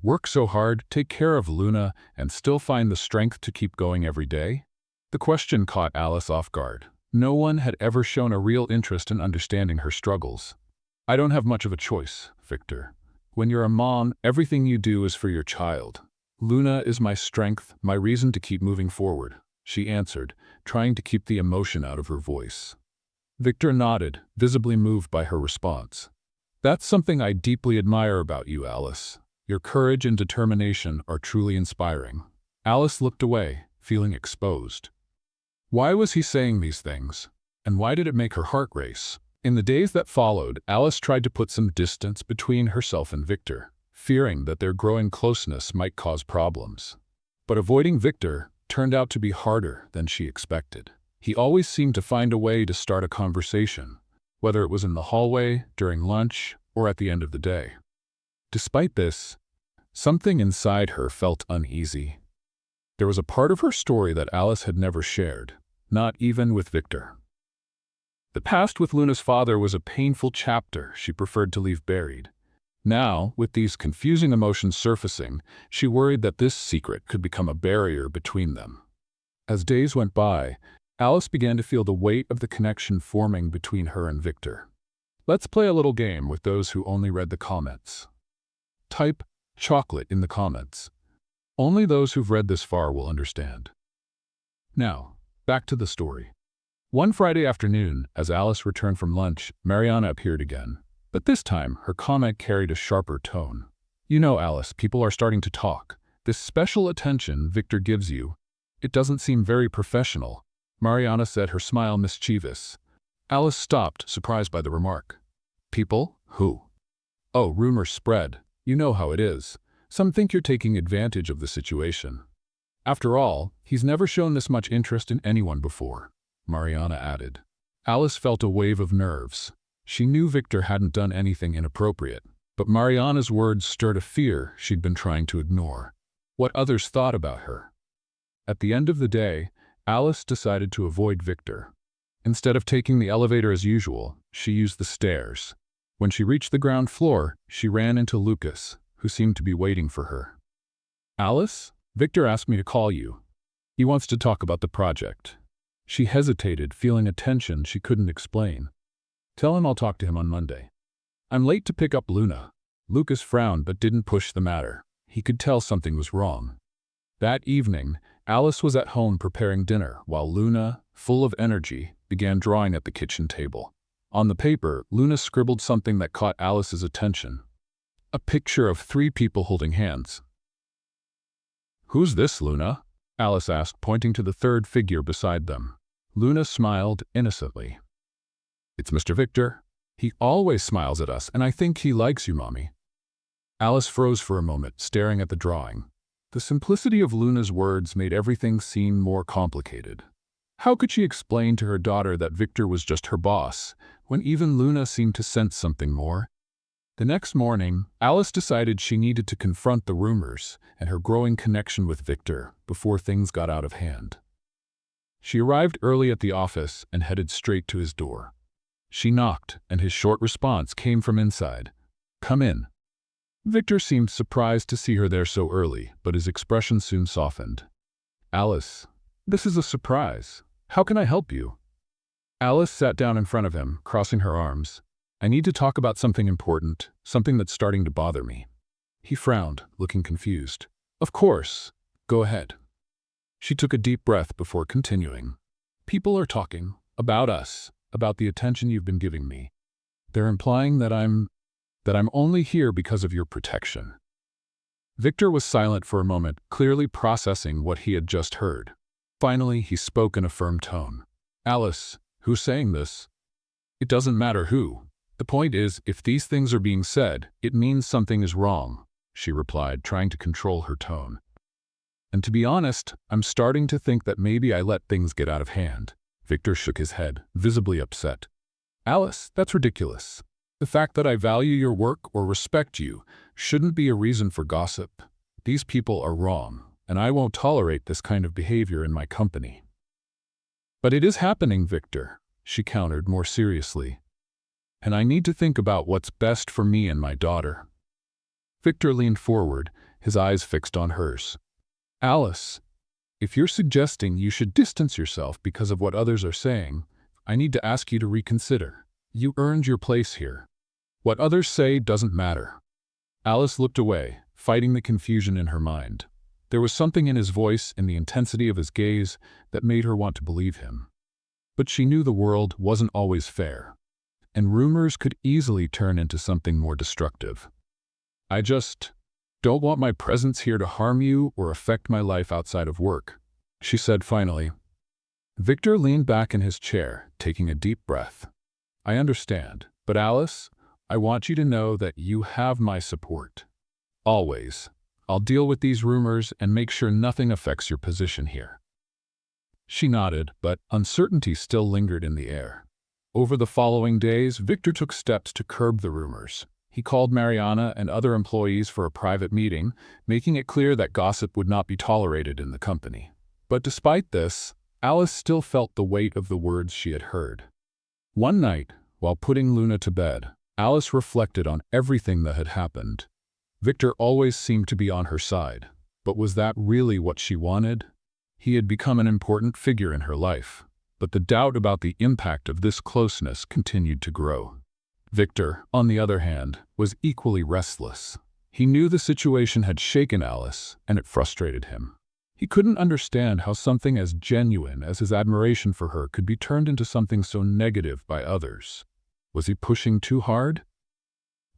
"Work so hard, take care of Luna, and still find the strength to keep going every day?" The question caught Alice off guard. No one had ever shown a real interest in understanding her struggles. "I don't have much of a choice, Victor. When you're a mom, everything you do is for your child. Luna is my strength, my reason to keep moving forward," she answered, trying to keep the emotion out of her voice. Victor nodded, visibly moved by her response. "That's something I deeply admire about you, Alice. Your courage and determination are truly inspiring." Alice looked away, feeling exposed. Why was he saying these things? And why did it make her heart race? In the days that followed, Alice tried to put some distance between herself and Victor, fearing that their growing closeness might cause problems. But avoiding Victor turned out to be harder than she expected. He always seemed to find a way to start a conversation, whether it was in the hallway, during lunch, or at the end of the day. Despite this, something inside her felt uneasy. There was a part of her story that Alice had never shared, not even with Victor. The past with Luna's father was a painful chapter she preferred to leave buried. Now, with these confusing emotions surfacing, she worried that this secret could become a barrier between them. As days went by, Alice began to feel the weight of the connection forming between her and Victor. Let's play a little game with those who only read the comments. Type chocolate in the comments. Only those who've read this far will understand. Now, back to the story. One Friday afternoon, as Alice returned from lunch, Mariana appeared again. But this time, her comment carried a sharper tone. You know, Alice, people are starting to talk. This special attention Victor gives you, it doesn't seem very professional, Mariana said, her smile mischievous. Alice stopped, surprised by the remark. People? Who? Oh, rumors spread. You know how it is. Some think you're taking advantage of the situation. After all, he's never shown this much interest in anyone before, Mariana added. Alice felt a wave of nerves. She knew Victor hadn't done anything inappropriate, but Mariana's words stirred a fear she'd been trying to ignore. What others thought about her. At the end of the day, Alice decided to avoid Victor. Instead of taking the elevator as usual, she used the stairs. When she reached the ground floor, she ran into Lucas, who seemed to be waiting for her. Alice, Victor asked me to call you. He wants to talk about the project. She hesitated, feeling a tension she couldn't explain. Tell him I'll talk to him on Monday. I'm late to pick up Luna. Lucas frowned but didn't push the matter. He could tell something was wrong. That evening, Alice was at home preparing dinner while Luna, full of energy, began drawing at the kitchen table. On the paper, Luna scribbled something that caught Alice's attention. A picture of 3 people holding hands. Who's this, Luna? Alice asked, pointing to the third figure beside them. Luna smiled innocently. It's Mr. Victor. He always smiles at us, and I think he likes you, Mommy. Alice froze for a moment, staring at the drawing. The simplicity of Luna's words made everything seem more complicated. How could she explain to her daughter that Victor was just her boss, when even Luna seemed to sense something more? The next morning, Alice decided she needed to confront the rumors and her growing connection with Victor before things got out of hand. She arrived early at the office and headed straight to his door. She knocked, and his short response came from inside. Come in. Victor seemed surprised to see her there so early, but his expression soon softened. Alice, this is a surprise. How can I help you? Alice sat down in front of him, crossing her arms. I need to talk about something important, something that's starting to bother me. He frowned, looking confused. Of course. Go ahead. She took a deep breath before continuing. People are talking about us, about the attention you've been giving me. They're implying that I'm only here because of your protection. Victor was silent for a moment, clearly processing what he had just heard. Finally, he spoke in a firm tone. Alice, who's saying this? It doesn't matter who. The point is, if these things are being said, it means something is wrong, she replied, trying to control her tone. And to be honest, I'm starting to think that maybe I let things get out of hand. Victor shook his head, visibly upset. Alice, that's ridiculous. The fact that I value your work or respect you shouldn't be a reason for gossip. These people are wrong, and I won't tolerate this kind of behavior in my company. But it is happening, Victor, she countered more seriously. And I need to think about what's best for me and my daughter. Victor leaned forward, his eyes fixed on hers. Alice, if you're suggesting you should distance yourself because of what others are saying, I need to ask you to reconsider. You earned your place here. What others say doesn't matter. Alice looked away, fighting the confusion in her mind. There was something in his voice and the intensity of his gaze that made her want to believe him. But she knew the world wasn't always fair, and rumors could easily turn into something more destructive. I just don't want my presence here to harm you or affect my life outside of work, she said finally. Victor leaned back in his chair, taking a deep breath. I understand, but Alice, I want you to know that you have my support. Always. I'll deal with these rumors and make sure nothing affects your position here. She nodded, but uncertainty still lingered in the air. Over the following days, Victor took steps to curb the rumors. He called Mariana and other employees for a private meeting, making it clear that gossip would not be tolerated in the company. But despite this, Alice still felt the weight of the words she had heard. One night, while putting Luna to bed, Alice reflected on everything that had happened. Victor always seemed to be on her side, but was that really what she wanted? He had become an important figure in her life, but the doubt about the impact of this closeness continued to grow. Victor, on the other hand, was equally restless. He knew the situation had shaken Alice, and it frustrated him. He couldn't understand how something as genuine as his admiration for her could be turned into something so negative by others. Was he pushing too hard?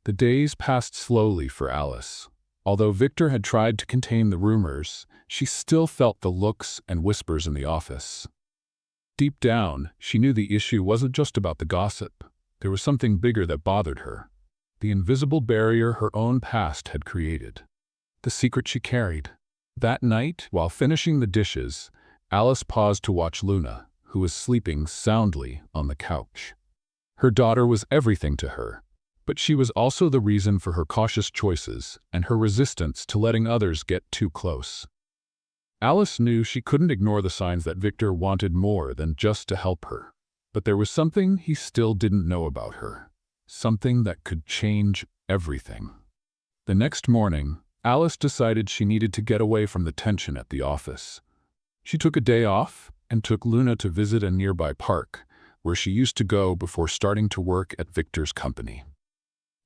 The days passed slowly for Alice. Although Victor had tried to contain the rumors, she still felt the looks and whispers in the office. Deep down, she knew the issue wasn't just about the gossip. There was something bigger that bothered her. The invisible barrier her own past had created. The secret she carried. That night, while finishing the dishes, Alice paused to watch Luna, who was sleeping soundly on the couch. Her daughter was everything to her, but she was also the reason for her cautious choices and her resistance to letting others get too close. Alice knew she couldn't ignore the signs that Victor wanted more than just to help her. But there was something he still didn't know about her. Something that could change everything. The next morning, Alice decided she needed to get away from the tension at the office. She took a day off and took Luna to visit a nearby park, where she used to go before starting to work at Victor's company.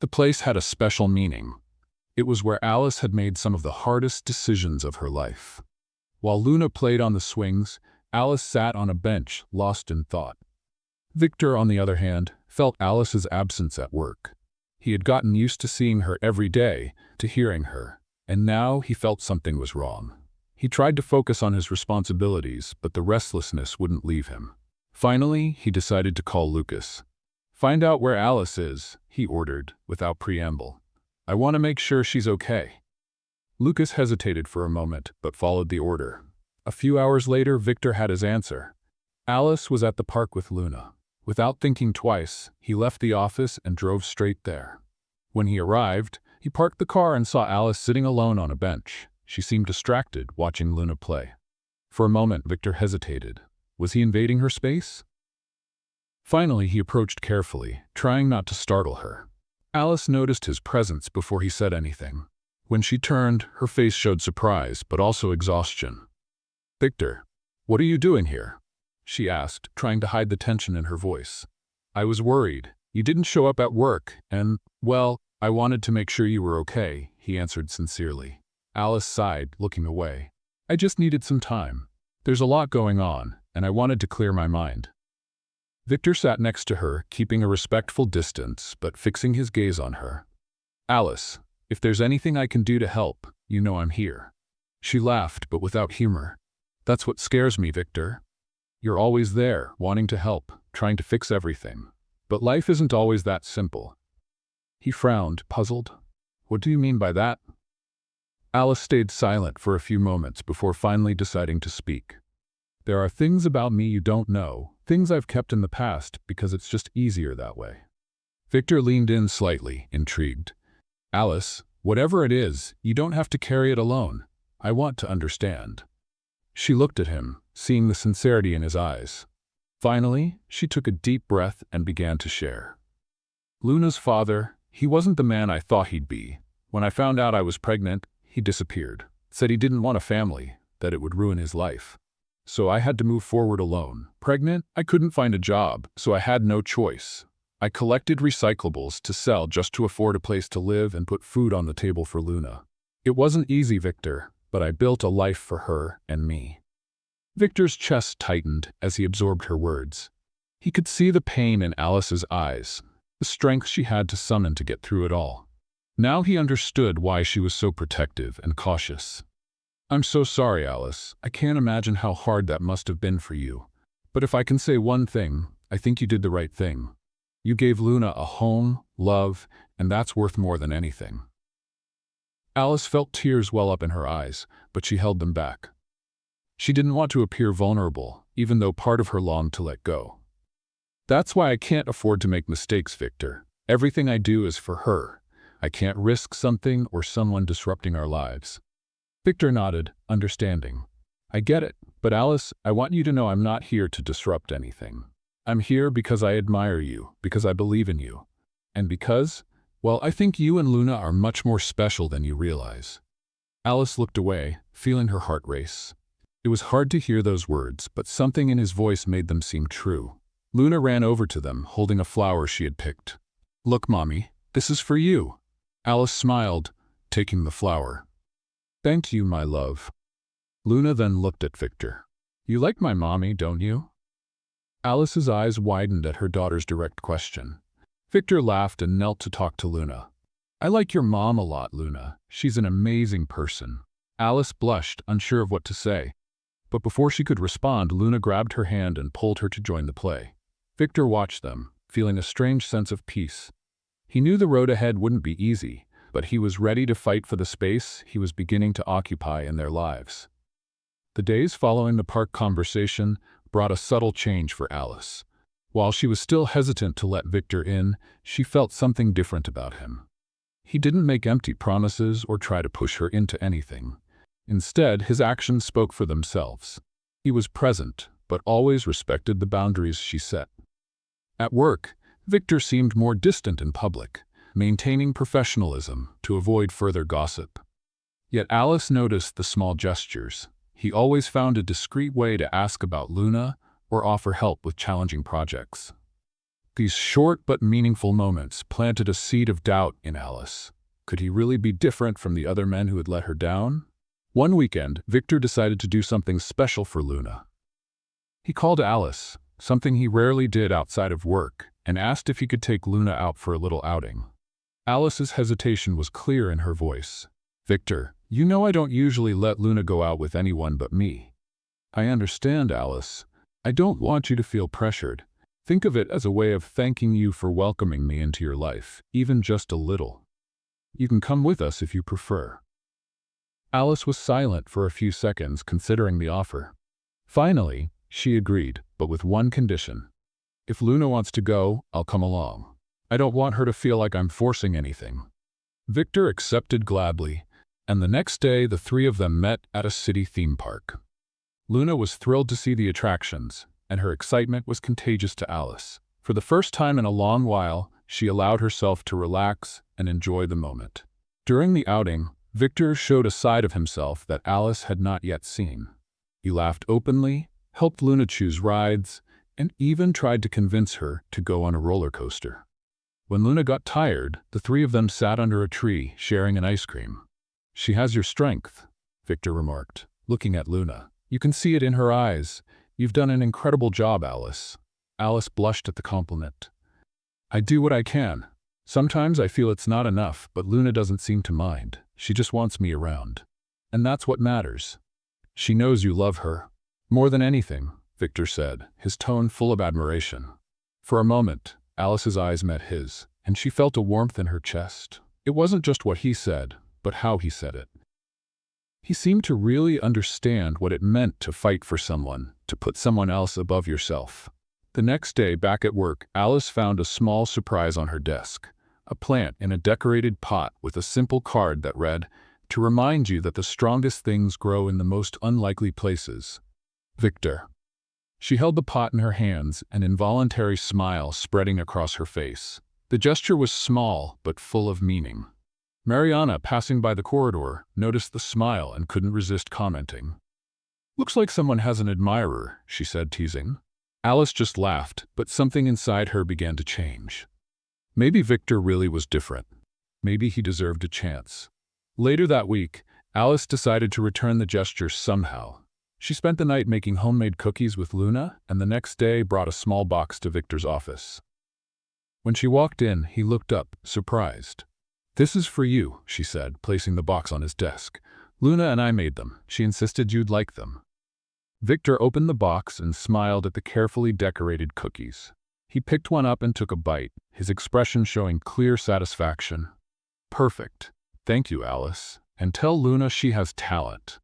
The place had a special meaning. It was where Alice had made some of the hardest decisions of her life. While Luna played on the swings, Alice sat on a bench, lost in thought. Victor, on the other hand, felt Alice's absence at work. He had gotten used to seeing her every day, to hearing her, and now he felt something was wrong. He tried to focus on his responsibilities, but the restlessness wouldn't leave him. Finally, he decided to call Lucas. "Find out where Alice is," he ordered, without preamble. "I want to make sure she's okay." Lucas hesitated for a moment, but followed the order. A few hours later, Victor had his answer. Alice was at the park with Luna. Without thinking twice, he left the office and drove straight there. When he arrived, he parked the car and saw Alice sitting alone on a bench. She seemed distracted, watching Luna play. For a moment, Victor hesitated. Was he invading her space? Finally, he approached carefully, trying not to startle her. Alice noticed his presence before he said anything. When she turned, her face showed surprise, but also exhaustion. "Victor, what are you doing here?" she asked, trying to hide the tension in her voice. "I was worried. You didn't show up at work, and, well, I wanted to make sure you were okay," he answered sincerely. Alice sighed, looking away. "I just needed some time. There's a lot going on, and I wanted to clear my mind." Victor sat next to her, keeping a respectful distance, but fixing his gaze on her. "Alice, if there's anything I can do to help, you know I'm here." She laughed, but without humor. "That's what scares me, Victor. You're always there, wanting to help, trying to fix everything. But life isn't always that simple." He frowned, puzzled. "What do you mean by that?" Alice stayed silent for a few moments before finally deciding to speak. "There are things about me you don't know, things I've kept in the past because it's just easier that way." Victor leaned in slightly, intrigued. "Alice, whatever it is, you don't have to carry it alone. I want to understand." She looked at him, seeing the sincerity in his eyes. Finally, she took a deep breath and began to share. "Luna's father, he wasn't the man I thought he'd be. When I found out I was pregnant, he disappeared. Said he didn't want a family, that it would ruin his life. So I had to move forward alone. Pregnant, I couldn't find a job, so I had no choice. I collected recyclables to sell just to afford a place to live and put food on the table for Luna. It wasn't easy, Victor, but I built a life for her and me." Victor's chest tightened as he absorbed her words. He could see the pain in Alice's eyes, the strength she had to summon to get through it all. Now he understood why she was so protective and cautious. "I'm so sorry, Alice. I can't imagine how hard that must have been for you. But if I can say one thing, I think you did the right thing. You gave Luna a home, love, and that's worth more than anything." Alice felt tears well up in her eyes, but she held them back. She didn't want to appear vulnerable, even though part of her longed to let go. "That's why I can't afford to make mistakes, Victor. Everything I do is for her. I can't risk something or someone disrupting our lives." Victor nodded, understanding. "I get it, but Alice, I want you to know I'm not here to disrupt anything. I'm here because I admire you, because I believe in you. And because, well, I think you and Luna are much more special than you realize." Alice looked away, feeling her heart race. It was hard to hear those words, but something in his voice made them seem true. Luna ran over to them, holding a flower she had picked. "Look, Mommy, this is for you." Alice smiled, taking the flower. "Thank you, my love." Luna then looked at Victor. "You like my mommy, don't you?" Alice's eyes widened at her daughter's direct question. Victor laughed and knelt to talk to Luna. "I like your mom a lot, Luna. She's an amazing person." Alice blushed, unsure of what to say. But before she could respond, Luna grabbed her hand and pulled her to join the play. Victor watched them, feeling a strange sense of peace. He knew the road ahead wouldn't be easy, but he was ready to fight for the space he was beginning to occupy in their lives. The days following the park conversation brought a subtle change for Alice. While she was still hesitant to let Victor in, she felt something different about him. He didn't make empty promises or try to push her into anything. Instead, his actions spoke for themselves. He was present, but always respected the boundaries she set. At work, Victor seemed more distant in public, maintaining professionalism to avoid further gossip. Yet Alice noticed the small gestures. He always found a discreet way to ask about Luna or offer help with challenging projects. These short but meaningful moments planted a seed of doubt in Alice. Could he really be different from the other men who had let her down? One weekend, Victor decided to do something special for Luna. He called Alice, something he rarely did outside of work, and asked if he could take Luna out for a little outing. Alice's hesitation was clear in her voice. "Victor, you know I don't usually let Luna go out with anyone but me." "I understand, Alice. I don't want you to feel pressured. Think of it as a way of thanking you for welcoming me into your life, even just a little. You can come with us if you prefer." Alice was silent for a few seconds, considering the offer. Finally, she agreed, but with one condition. "If Luna wants to go, I'll come along. I don't want her to feel like I'm forcing anything." Victor accepted gladly, and the next day the three of them met at a city theme park. Luna was thrilled to see the attractions, and her excitement was contagious to Alice. For the first time in a long while, she allowed herself to relax and enjoy the moment. During the outing, Victor showed a side of himself that Alice had not yet seen. He laughed openly, helped Luna choose rides, and even tried to convince her to go on a roller coaster. When Luna got tired, the three of them sat under a tree, sharing an ice cream. "She has your strength," Victor remarked, looking at Luna. "You can see it in her eyes. You've done an incredible job, Alice." Alice blushed at the compliment. "I do what I can. Sometimes I feel it's not enough, but Luna doesn't seem to mind. She just wants me around. And that's what matters. She knows you love her." "More than anything," Victor said, his tone full of admiration. For a moment, Alice's eyes met his, and she felt a warmth in her chest. It wasn't just what he said, but how he said it. He seemed to really understand what it meant to fight for someone, to put someone else above yourself. The next day, back at work, Alice found a small surprise on her desk. A plant in a decorated pot with a simple card that read, "To remind you that the strongest things grow in the most unlikely places. Victor." She held the pot in her hands, an involuntary smile spreading across her face. The gesture was small, but full of meaning. Mariana, passing by the corridor, noticed the smile and couldn't resist commenting. "Looks like someone has an admirer," she said, teasing. Alice just laughed, but something inside her began to change. Maybe Victor really was different. Maybe he deserved a chance. Later that week, Alice decided to return the gesture somehow. She spent the night making homemade cookies with Luna, and the next day brought a small box to Victor's office. When she walked in, he looked up, surprised. "This is for you," she said, placing the box on his desk. "Luna and I made them. She insisted you'd like them." Victor opened the box and smiled at the carefully decorated cookies. He picked one up and took a bite, his expression showing clear satisfaction. "Perfect. Thank you, Alice. And tell Luna she has talent."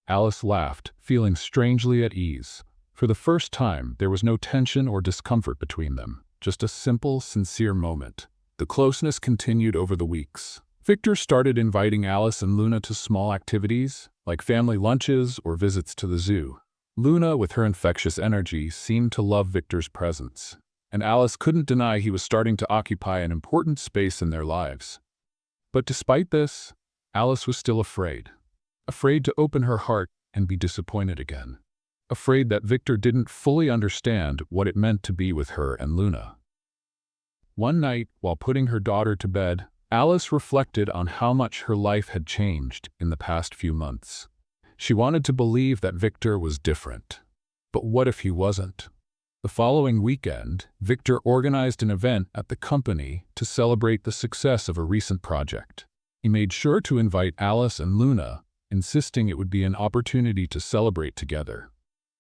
Alice laughed, feeling strangely at ease. For the first time, there was no tension or discomfort between them, just a simple, sincere moment. The closeness continued over the weeks. Victor started inviting Alice and Luna to small activities, like family lunches or visits to the zoo. Luna, with her infectious energy, seemed to love Victor's presence, and Alice couldn't deny he was starting to occupy an important space in their lives. But despite this, Alice was still afraid. Afraid to open her heart and be disappointed again. Afraid that Victor didn't fully understand what it meant to be with her and Luna. One night, while putting her daughter to bed, Alice reflected on how much her life had changed in the past few months. She wanted to believe that Victor was different. But what if he wasn't? The following weekend, Victor organized an event at the company to celebrate the success of a recent project. He made sure to invite Alice and Luna, insisting it would be an opportunity to celebrate together.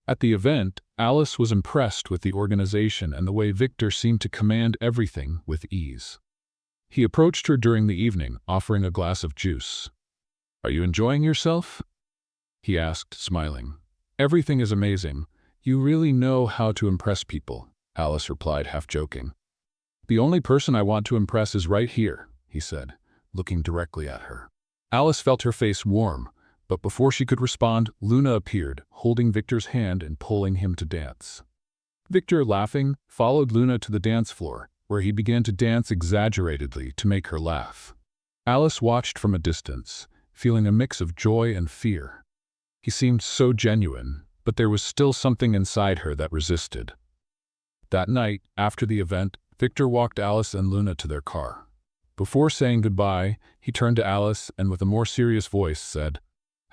At the event, Alice was impressed with the organization and the way Victor seemed to command everything with ease. He approached her during the evening, offering a glass of juice. "Are you enjoying yourself?" he asked, smiling. "Everything is amazing. You really know how to impress people," Alice replied, half joking. "The only person I want to impress is right here," he said, looking directly at her. Alice felt her face warm, but before she could respond, Luna appeared, holding Victor's hand and pulling him to dance. Victor, laughing, followed Luna to the dance floor, where he began to dance exaggeratedly to make her laugh. Alice watched from a distance, feeling a mix of joy and fear. He seemed so genuine, but there was still something inside her that resisted. That night, after the event, Victor walked Alice and Luna to their car. Before saying goodbye, he turned to Alice and with a more serious voice said,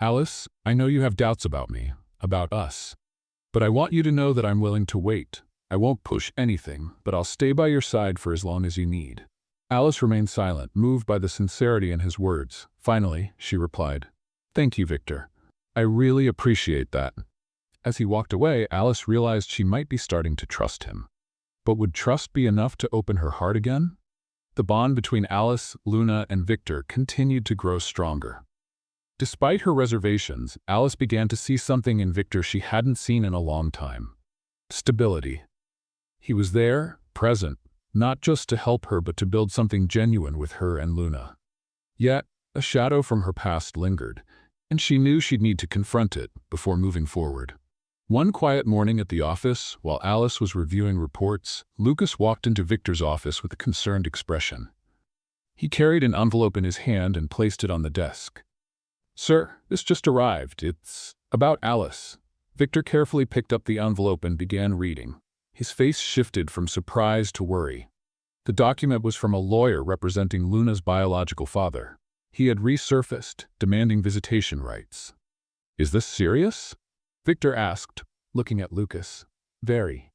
"Alice, I know you have doubts about me, about us. But I want you to know that I'm willing to wait. I won't push anything, but I'll stay by your side for as long as you need." Alice remained silent, moved by the sincerity in his words. Finally, she replied, "Thank you, Victor. I really appreciate that." As he walked away, Alice realized she might be starting to trust him. But would trust be enough to open her heart again? The bond between Alice, Luna, and Victor continued to grow stronger. Despite her reservations, Alice began to see something in Victor she hadn't seen in a long time. Stability. He was there, present, not just to help her but to build something genuine with her and Luna. Yet, a shadow from her past lingered, and she knew she'd need to confront it before moving forward. One quiet morning at the office, while Alice was reviewing reports, Lucas walked into Victor's office with a concerned expression. He carried an envelope in his hand and placed it on the desk. "Sir, this just arrived. It's about Alice." Victor carefully picked up the envelope and began reading. His face shifted from surprise to worry. The document was from a lawyer representing Luna's biological father. He had resurfaced, demanding visitation rights. "Is this serious?" Victor asked, looking at Lucas. "Very.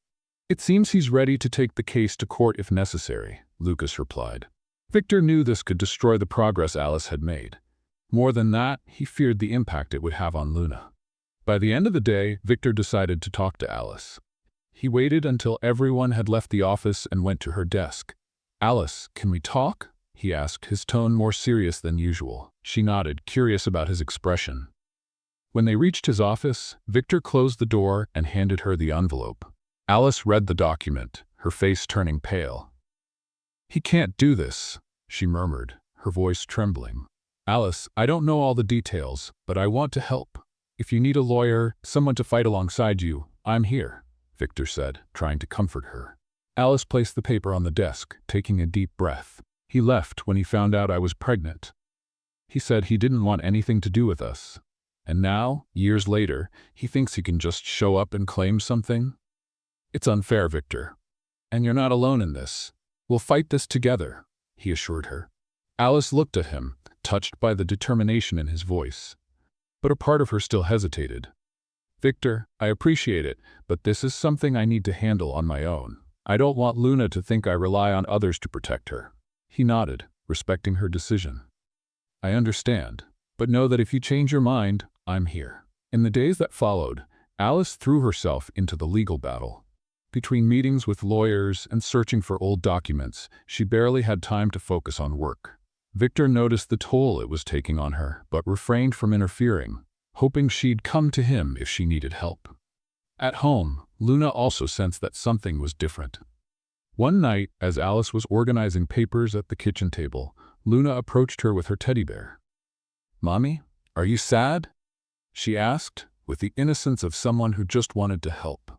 It seems he's ready to take the case to court if necessary," Lucas replied. Victor knew this could destroy the progress Alice had made. More than that, he feared the impact it would have on Luna. By the end of the day, Victor decided to talk to Alice. He waited until everyone had left the office and went to her desk. "Alice, can we talk?" he asked, his tone more serious than usual. She nodded, curious about his expression. When they reached his office, Victor closed the door and handed her the envelope. Alice read the document, her face turning pale. "He can't do this," she murmured, her voice trembling. "Alice, I don't know all the details, but I want to help. If you need a lawyer, someone to fight alongside you, I'm here," Victor said, trying to comfort her. Alice placed the paper on the desk, taking a deep breath. "He left when he found out I was pregnant. He said he didn't want anything to do with us. And now, years later, he thinks he can just show up and claim something? It's unfair, Victor. And you're not alone in this. We'll fight this together," he assured her. Alice looked at him, touched by the determination in his voice. But a part of her still hesitated. "Victor, I appreciate it, but this is something I need to handle on my own. I don't want Luna to think I rely on others to protect her." He nodded, respecting her decision. "I understand, but know that if you change your mind, I'm here." In the days that followed, Alice threw herself into the legal battle. Between meetings with lawyers and searching for old documents, she barely had time to focus on work. Victor noticed the toll it was taking on her, but refrained from interfering, hoping she'd come to him if she needed help. At home, Luna also sensed that something was different. One night, as Alice was organizing papers at the kitchen table, Luna approached her with her teddy bear. "Mommy, are you sad?" she asked, with the innocence of someone who just wanted to help.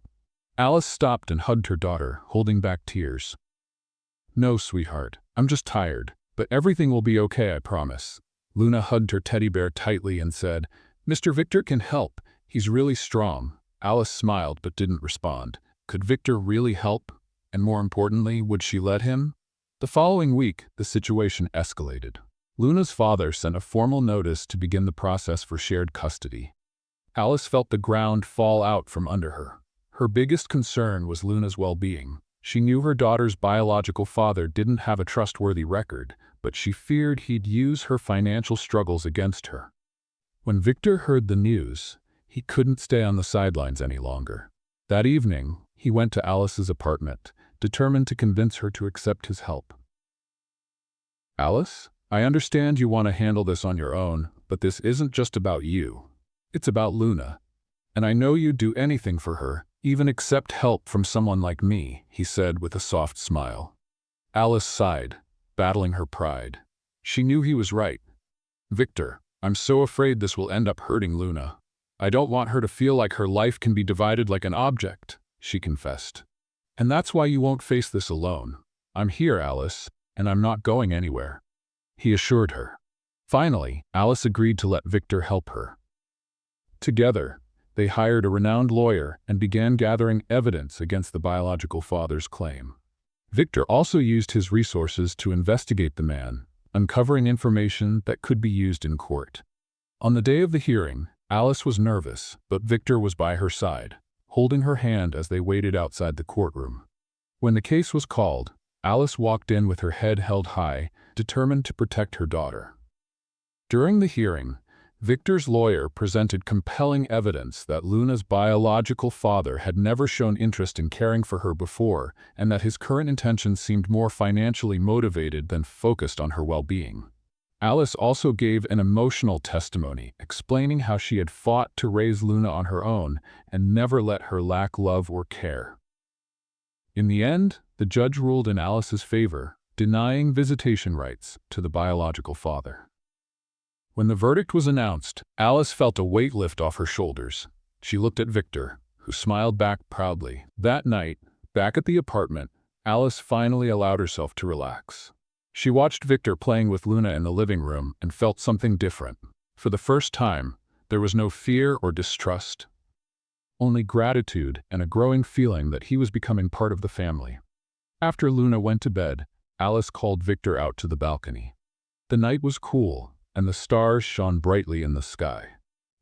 Alice stopped and hugged her daughter, holding back tears. "No, sweetheart, I'm just tired, but everything will be okay, I promise." Luna hugged her teddy bear tightly and said, "Mr. Victor can help. He's really strong." Alice smiled but didn't respond. Could Victor really help? And more importantly, would she let him? The following week, the situation escalated. Luna's father sent a formal notice to begin the process for shared custody. Alice felt the ground fall out from under her. Her biggest concern was Luna's well-being. She knew her daughter's biological father didn't have a trustworthy record, but she feared he'd use her financial struggles against her. When Victor heard the news, he couldn't stay on the sidelines any longer. That evening, he went to Alice's apartment, determined to convince her to accept his help. "Alice, I understand you want to handle this on your own, but this isn't just about you. It's about Luna. And I know you'd do anything for her, even accept help from someone like me," he said with a soft smile. Alice sighed, battling her pride. She knew he was right. "Victor, I'm so afraid this will end up hurting Luna. I don't want her to feel like her life can be divided like an object," she confessed. "And that's why you won't face this alone. I'm here, Alice, and I'm not going anywhere," he assured her. Finally, Alice agreed to let Victor help her. Together, they hired a renowned lawyer and began gathering evidence against the biological father's claim. Victor also used his resources to investigate the man, uncovering information that could be used in court. On the day of the hearing, Alice was nervous, but Victor was by her side, holding her hand as they waited outside the courtroom. When the case was called, Alice walked in with her head held high, determined to protect her daughter. During the hearing, Victor's lawyer presented compelling evidence that Luna's biological father had never shown interest in caring for her before, and that his current intentions seemed more financially motivated than focused on her well-being. Alice also gave an emotional testimony, explaining how she had fought to raise Luna on her own and never let her lack love or care. In the end, the judge ruled in Alice's favor, denying visitation rights to the biological father. When the verdict was announced, Alice felt a weight lift off her shoulders. She looked at Victor, who smiled back proudly. That night, back at the apartment, Alice finally allowed herself to relax. She watched Victor playing with Luna in the living room and felt something different. For the first time, there was no fear or distrust, only gratitude and a growing feeling that he was becoming part of the family. After Luna went to bed, Alice called Victor out to the balcony. The night was cool, and the stars shone brightly in the sky.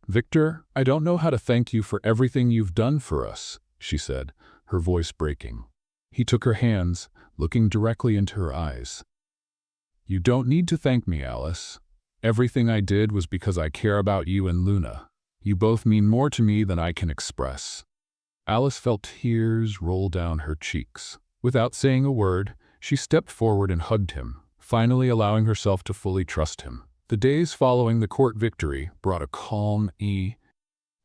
"Victor, I don't know how to thank you for everything you've done for us," she said, her voice breaking. He took her hands, looking directly into her eyes. "You don't need to thank me, Alice. Everything I did was because I care about you and Luna. You both mean more to me than I can express." Alice felt tears roll down her cheeks. Without saying a word, she stepped forward and hugged him, finally allowing herself to fully trust him. The days following the court victory brought a calm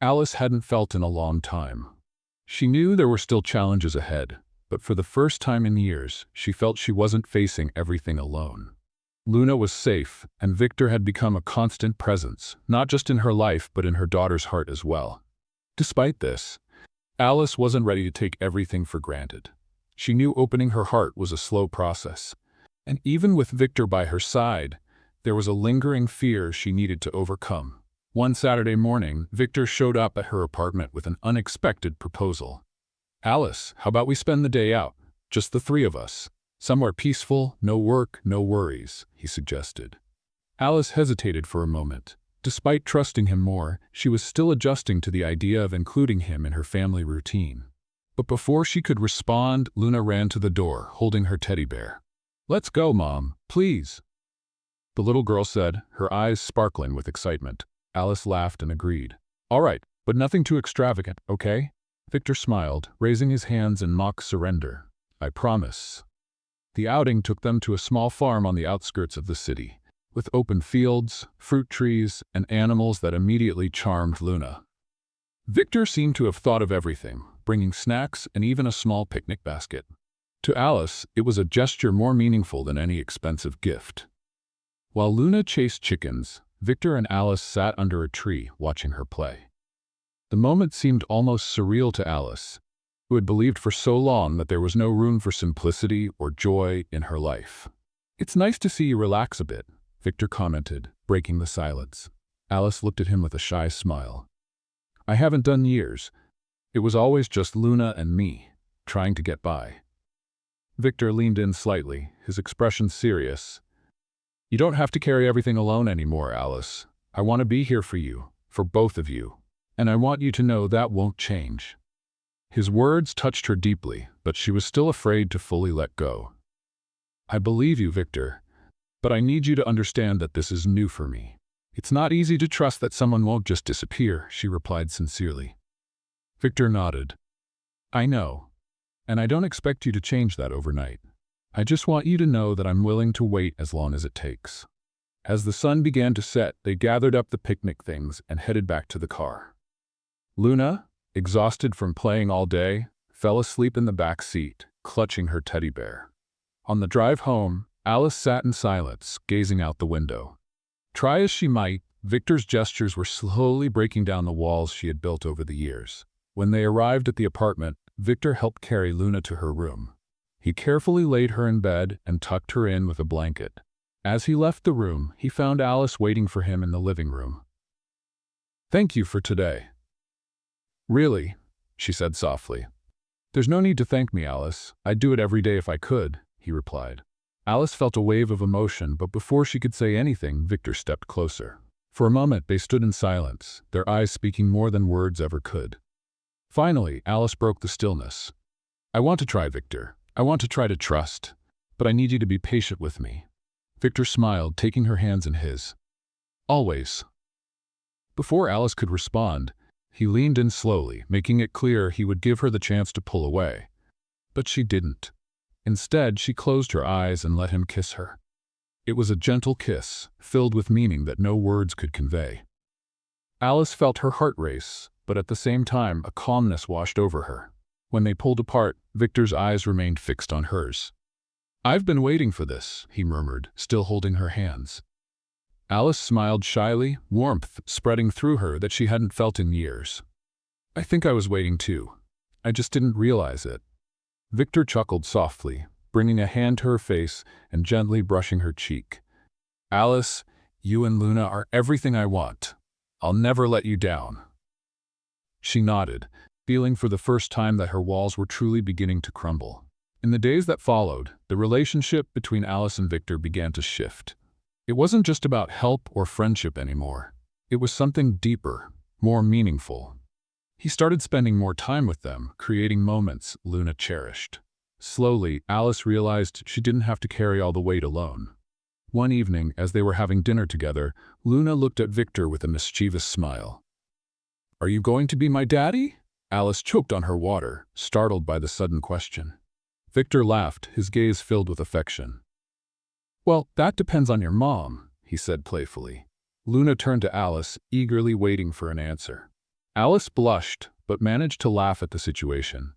Alice hadn't felt in a long time. She knew there were still challenges ahead, but for the first time in years, she felt she wasn't facing everything alone. Luna was safe, and Victor had become a constant presence, not just in her life but in her daughter's heart as well. Despite this, Alice wasn't ready to take everything for granted. She knew opening her heart was a slow process, and even with Victor by her side, there was a lingering fear she needed to overcome. One Saturday morning, Victor showed up at her apartment with an unexpected proposal. "Alice, how about we spend the day out? Just the three of us. Somewhere peaceful, no work, no worries," he suggested. Alice hesitated for a moment. Despite trusting him more, she was still adjusting to the idea of including him in her family routine. But before she could respond, Luna ran to the door, holding her teddy bear. "Let's go, Mom, please," the little girl said, her eyes sparkling with excitement. Alice laughed and agreed. "All right, but nothing too extravagant, okay?" Victor smiled, raising his hands in mock surrender. "I promise." The outing took them to a small farm on the outskirts of the city, with open fields, fruit trees, and animals that immediately charmed Luna. Victor seemed to have thought of everything, bringing snacks and even a small picnic basket. To Alice, it was a gesture more meaningful than any expensive gift. While Luna chased chickens, Victor and Alice sat under a tree watching her play. The moment seemed almost surreal to Alice, who had believed for so long that there was no room for simplicity or joy in her life. "It's nice to see you relax a bit," Victor commented, breaking the silence. Alice looked at him with a shy smile. "I haven't done years. It was always just Luna and me, trying to get by." Victor leaned in slightly, his expression serious. "You don't have to carry everything alone anymore, Alice. I want to be here for you, for both of you. And I want you to know that won't change." His words touched her deeply, but she was still afraid to fully let go. "I believe you, Victor, but I need you to understand that this is new for me. It's not easy to trust that someone won't just disappear," she replied sincerely. Victor nodded. "I know, and I don't expect you to change that overnight. I just want you to know that I'm willing to wait as long as it takes." As the sun began to set, they gathered up the picnic things and headed back to the car. Luna, exhausted from playing all day, fell asleep in the back seat, clutching her teddy bear. On the drive home, Alice sat in silence, gazing out the window. Try as she might, Victor's gestures were slowly breaking down the walls she had built over the years. When they arrived at the apartment, Victor helped carry Luna to her room. He carefully laid her in bed and tucked her in with a blanket. As he left the room, he found Alice waiting for him in the living room. "Thank you for today." "Really?" she said softly. "There's no need to thank me, Alice. I'd do it every day if I could," he replied. Alice felt a wave of emotion, but before she could say anything, Victor stepped closer. For a moment, they stood in silence, their eyes speaking more than words ever could. Finally, Alice broke the stillness. "I want to try, Victor. I want to try to trust, but I need you to be patient with me." Victor smiled, taking her hands in his. "Always." Before Alice could respond, he leaned in slowly, making it clear he would give her the chance to pull away. But she didn't. Instead, she closed her eyes and let him kiss her. It was a gentle kiss, filled with meaning that no words could convey. Alice felt her heart race, but at the same time, a calmness washed over her. When they pulled apart, Victor's eyes remained fixed on hers. "I've been waiting for this," he murmured, still holding her hands. Alice smiled shyly, warmth spreading through her that she hadn't felt in years. "I think I was waiting too. I just didn't realize it." Victor chuckled softly, bringing a hand to her face and gently brushing her cheek. "Alice, you and Luna are everything I want. I'll never let you down." She nodded, feeling for the first time that her walls were truly beginning to crumble. In the days that followed, the relationship between Alice and Victor began to shift. It wasn't just about help or friendship anymore. It was something deeper, more meaningful. He started spending more time with them, creating moments Luna cherished. Slowly, Alice realized she didn't have to carry all the weight alone. One evening, as they were having dinner together, Luna looked at Victor with a mischievous smile. "Are you going to be my daddy?" Alice choked on her water, startled by the sudden question. Victor laughed, his gaze filled with affection. "Well, that depends on your mom," he said playfully. Luna turned to Alice, eagerly waiting for an answer. Alice blushed, but managed to laugh at the situation.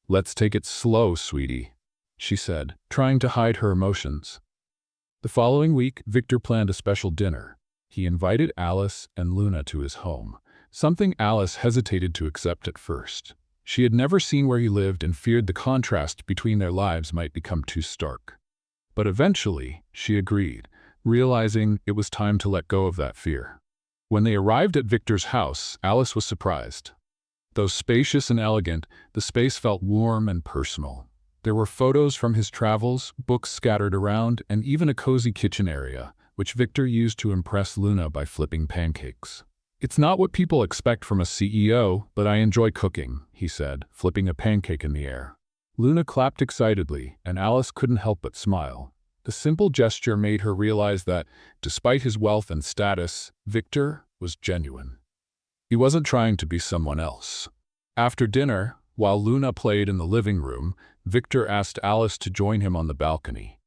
"Let's take it slow, sweetie," she said, trying to hide her emotions. The following week, Victor planned a special dinner. He invited Alice and Luna to his home, something Alice hesitated to accept at first. She had never seen where he lived and feared the contrast between their lives might become too stark. But eventually, she agreed, realizing it was time to let go of that fear. When they arrived at Victor's house, Alice was surprised. Though spacious and elegant, the space felt warm and personal. There were photos from his travels, books scattered around, and even a cozy kitchen area, which Victor used to impress Luna by flipping pancakes. "It's not what people expect from a CEO, but I enjoy cooking," he said, flipping a pancake in the air. Luna clapped excitedly, and Alice couldn't help but smile. The simple gesture made her realize that, despite his wealth and status, Victor was genuine. He wasn't trying to be someone else. After dinner, while Luna played in the living room, Victor asked Alice to join him on the balcony.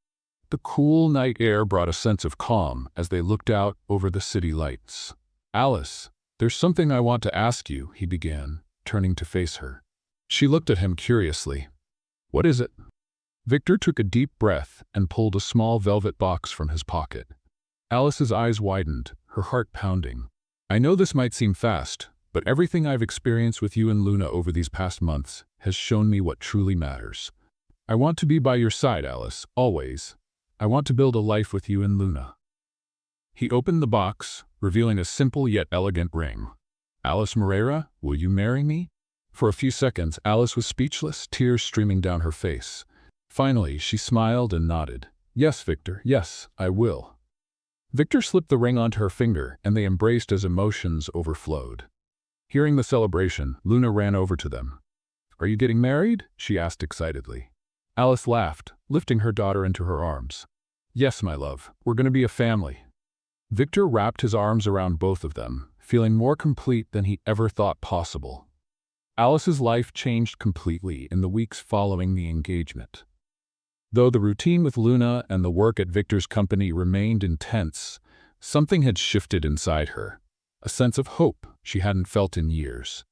The cool night air brought a sense of calm as they looked out over the city lights. "Alice, there's something I want to ask you," he began, turning to face her. She looked at him curiously. "What is it?" Victor took a deep breath and pulled a small velvet box from his pocket. Alice's eyes widened, her heart pounding. "I know this might seem fast, but everything I've experienced with you and Luna over these past months has shown me what truly matters. I want to be by your side, Alice, always. I want to build a life with you and Luna." He opened the box, revealing a simple yet elegant ring. "Alice Moreira, will you marry me?" For a few seconds, Alice was speechless, tears streaming down her face. Finally, she smiled and nodded. "Yes, Victor, yes, I will." Victor slipped the ring onto her finger, and they embraced as emotions overflowed. Hearing the celebration, Luna ran over to them. "Are you getting married?" she asked excitedly. Alice laughed, lifting her daughter into her arms. "Yes, my love, we're going to be a family." Victor wrapped his arms around both of them, feeling more complete than he ever thought possible. Alice's life changed completely in the weeks following the engagement. Though the routine with Luna and the work at Victor's company remained intense, something had shifted inside her, a sense of hope she hadn't felt in years.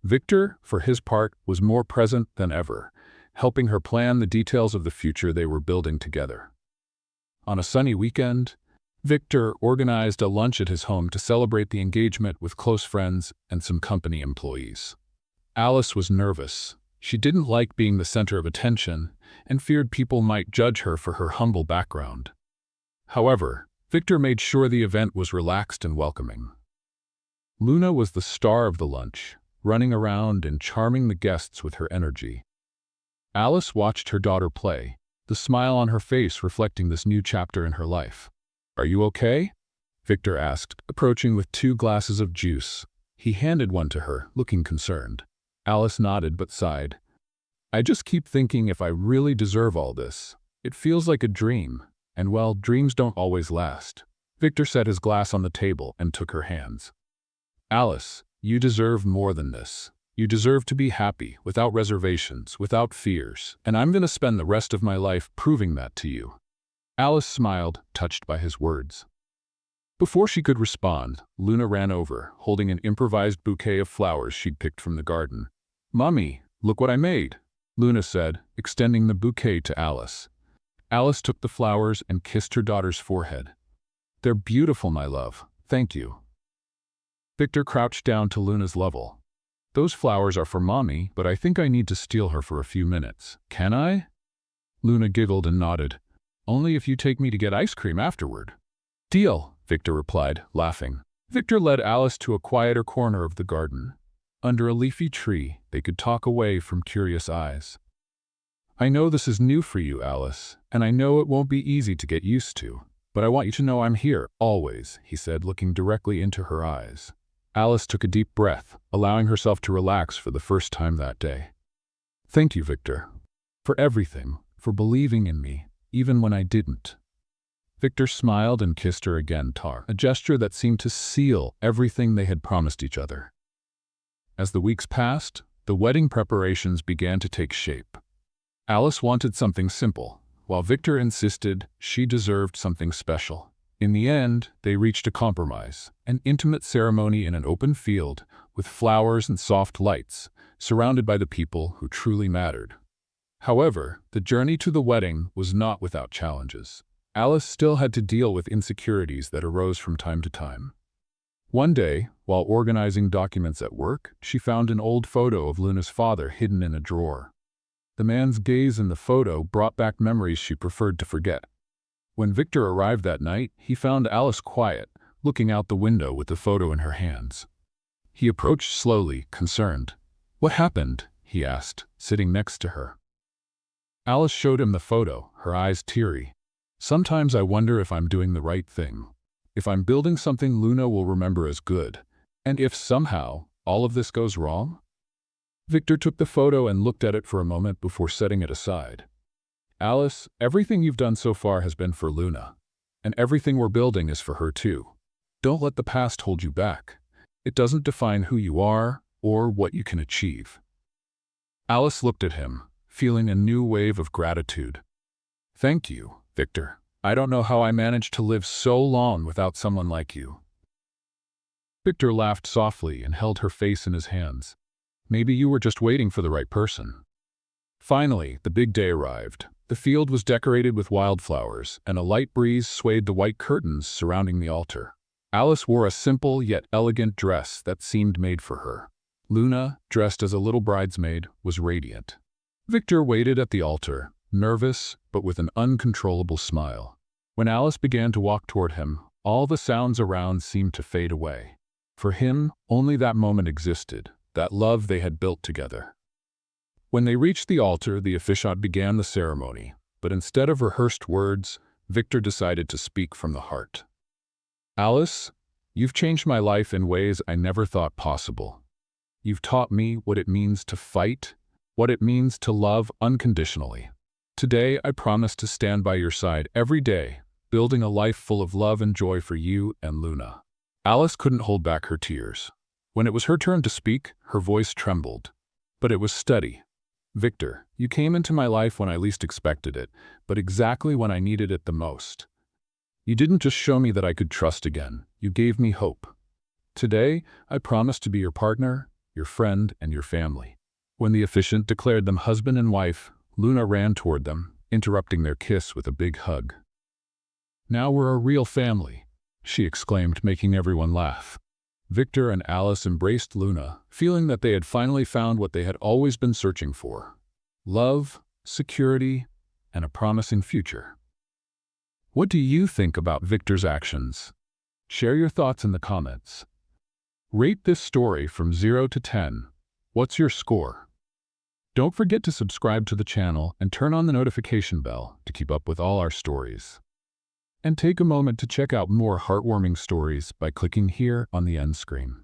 Victor, for his part, was more present than ever, helping her plan the details of the future they were building together. On a sunny weekend, Victor organized a lunch at his home to celebrate the engagement with close friends and some company employees. Alice was nervous. She didn't like being the center of attention and feared people might judge her for her humble background. However, Victor made sure the event was relaxed and welcoming. Luna was the star of the lunch, running around and charming the guests with her energy. Alice watched her daughter play, the smile on her face reflecting this new chapter in her life. "Are you okay?" Victor asked, approaching with 2 glasses of juice. He handed one to her, looking concerned. Alice nodded but sighed. "I just keep thinking if I really deserve all this. It feels like a dream, and well, dreams don't always last." Victor set his glass on the table and took her hands. "Alice, you deserve more than this. You deserve to be happy, without reservations, without fears, and I'm going to spend the rest of my life proving that to you." Alice smiled, touched by his words. Before she could respond, Luna ran over, holding an improvised bouquet of flowers she'd picked from the garden. "Mommy, look what I made," Luna said, extending the bouquet to Alice. Alice took the flowers and kissed her daughter's forehead. "They're beautiful, my love. Thank you." Victor crouched down to Luna's level. "Those flowers are for Mommy, but I think I need to steal her for a few minutes. Can I?" Luna giggled and nodded. "Only if you take me to get ice cream afterward." "Deal," Victor replied, laughing. Victor led Alice to a quieter corner of the garden. Under a leafy tree, they could talk away from curious eyes. "I know this is new for you, Alice, and I know it won't be easy to get used to, but I want you to know I'm here, always," he said, looking directly into her eyes. Alice took a deep breath, allowing herself to relax for the first time that day. "Thank you, Victor, for everything, for believing in me, even when I didn't." Victor smiled and kissed her again, a gesture that seemed to seal everything they had promised each other. As the weeks passed, the wedding preparations began to take shape. Alice wanted something simple, while Victor insisted she deserved something special. In the end, they reached a compromise, an intimate ceremony in an open field, with flowers and soft lights, surrounded by the people who truly mattered. However, the journey to the wedding was not without challenges. Alice still had to deal with insecurities that arose from time to time. One day, while organizing documents at work, she found an old photo of Luna's father hidden in a drawer. The man's gaze in the photo brought back memories she preferred to forget. When Victor arrived that night, he found Alice quiet, looking out the window with the photo in her hands. He approached slowly, concerned. "What happened?" he asked, sitting next to her. Alice showed him the photo, her eyes teary. "Sometimes I wonder if I'm doing the right thing. If I'm building something Luna will remember as good. And if somehow all of this goes wrong?" Victor took the photo and looked at it for a moment before setting it aside. "Alice, everything you've done so far has been for Luna. And everything we're building is for her too. Don't let the past hold you back. It doesn't define who you are or what you can achieve." Alice looked at him, feeling a new wave of gratitude. "Thank you, Victor. I don't know how I managed to live so long without someone like you." Victor laughed softly and held her face in his hands. "Maybe you were just waiting for the right person." Finally, the big day arrived. The field was decorated with wildflowers, and a light breeze swayed the white curtains surrounding the altar. Alice wore a simple yet elegant dress that seemed made for her. Luna, dressed as a little bridesmaid, was radiant. Victor waited at the altar, nervous but with an uncontrollable smile. When Alice began to walk toward him, all the sounds around seemed to fade away. For him, only that moment existed, that love they had built together. When they reached the altar, the officiant began the ceremony, but instead of rehearsed words, Victor decided to speak from the heart. Alice, you've changed my life in ways I never thought possible. You've taught me what it means to fight, what it means to love unconditionally. Today, I promise to stand by your side every day, building a life full of love and joy for you and Luna. Alice couldn't hold back her tears. When it was her turn to speak, her voice trembled. But it was steady. Victor, you came into my life when I least expected it, but exactly when I needed it the most. You didn't just show me that I could trust again, you gave me hope. Today, I promise to be your partner, your friend, and your family. When the officiant declared them husband and wife, Luna ran toward them, interrupting their kiss with a big hug. Now we're a real family, she exclaimed, making everyone laugh. Victor and Alice embraced Luna, feeling that they had finally found what they had always been searching for: love, security, and a promising future. What do you think about Victor's actions? Share your thoughts in the comments. Rate this story from 0 to 10. What's your score? Don't forget to subscribe to the channel and turn on the notification bell to keep up with all our stories. And take a moment to check out more heartwarming stories by clicking here on the end screen.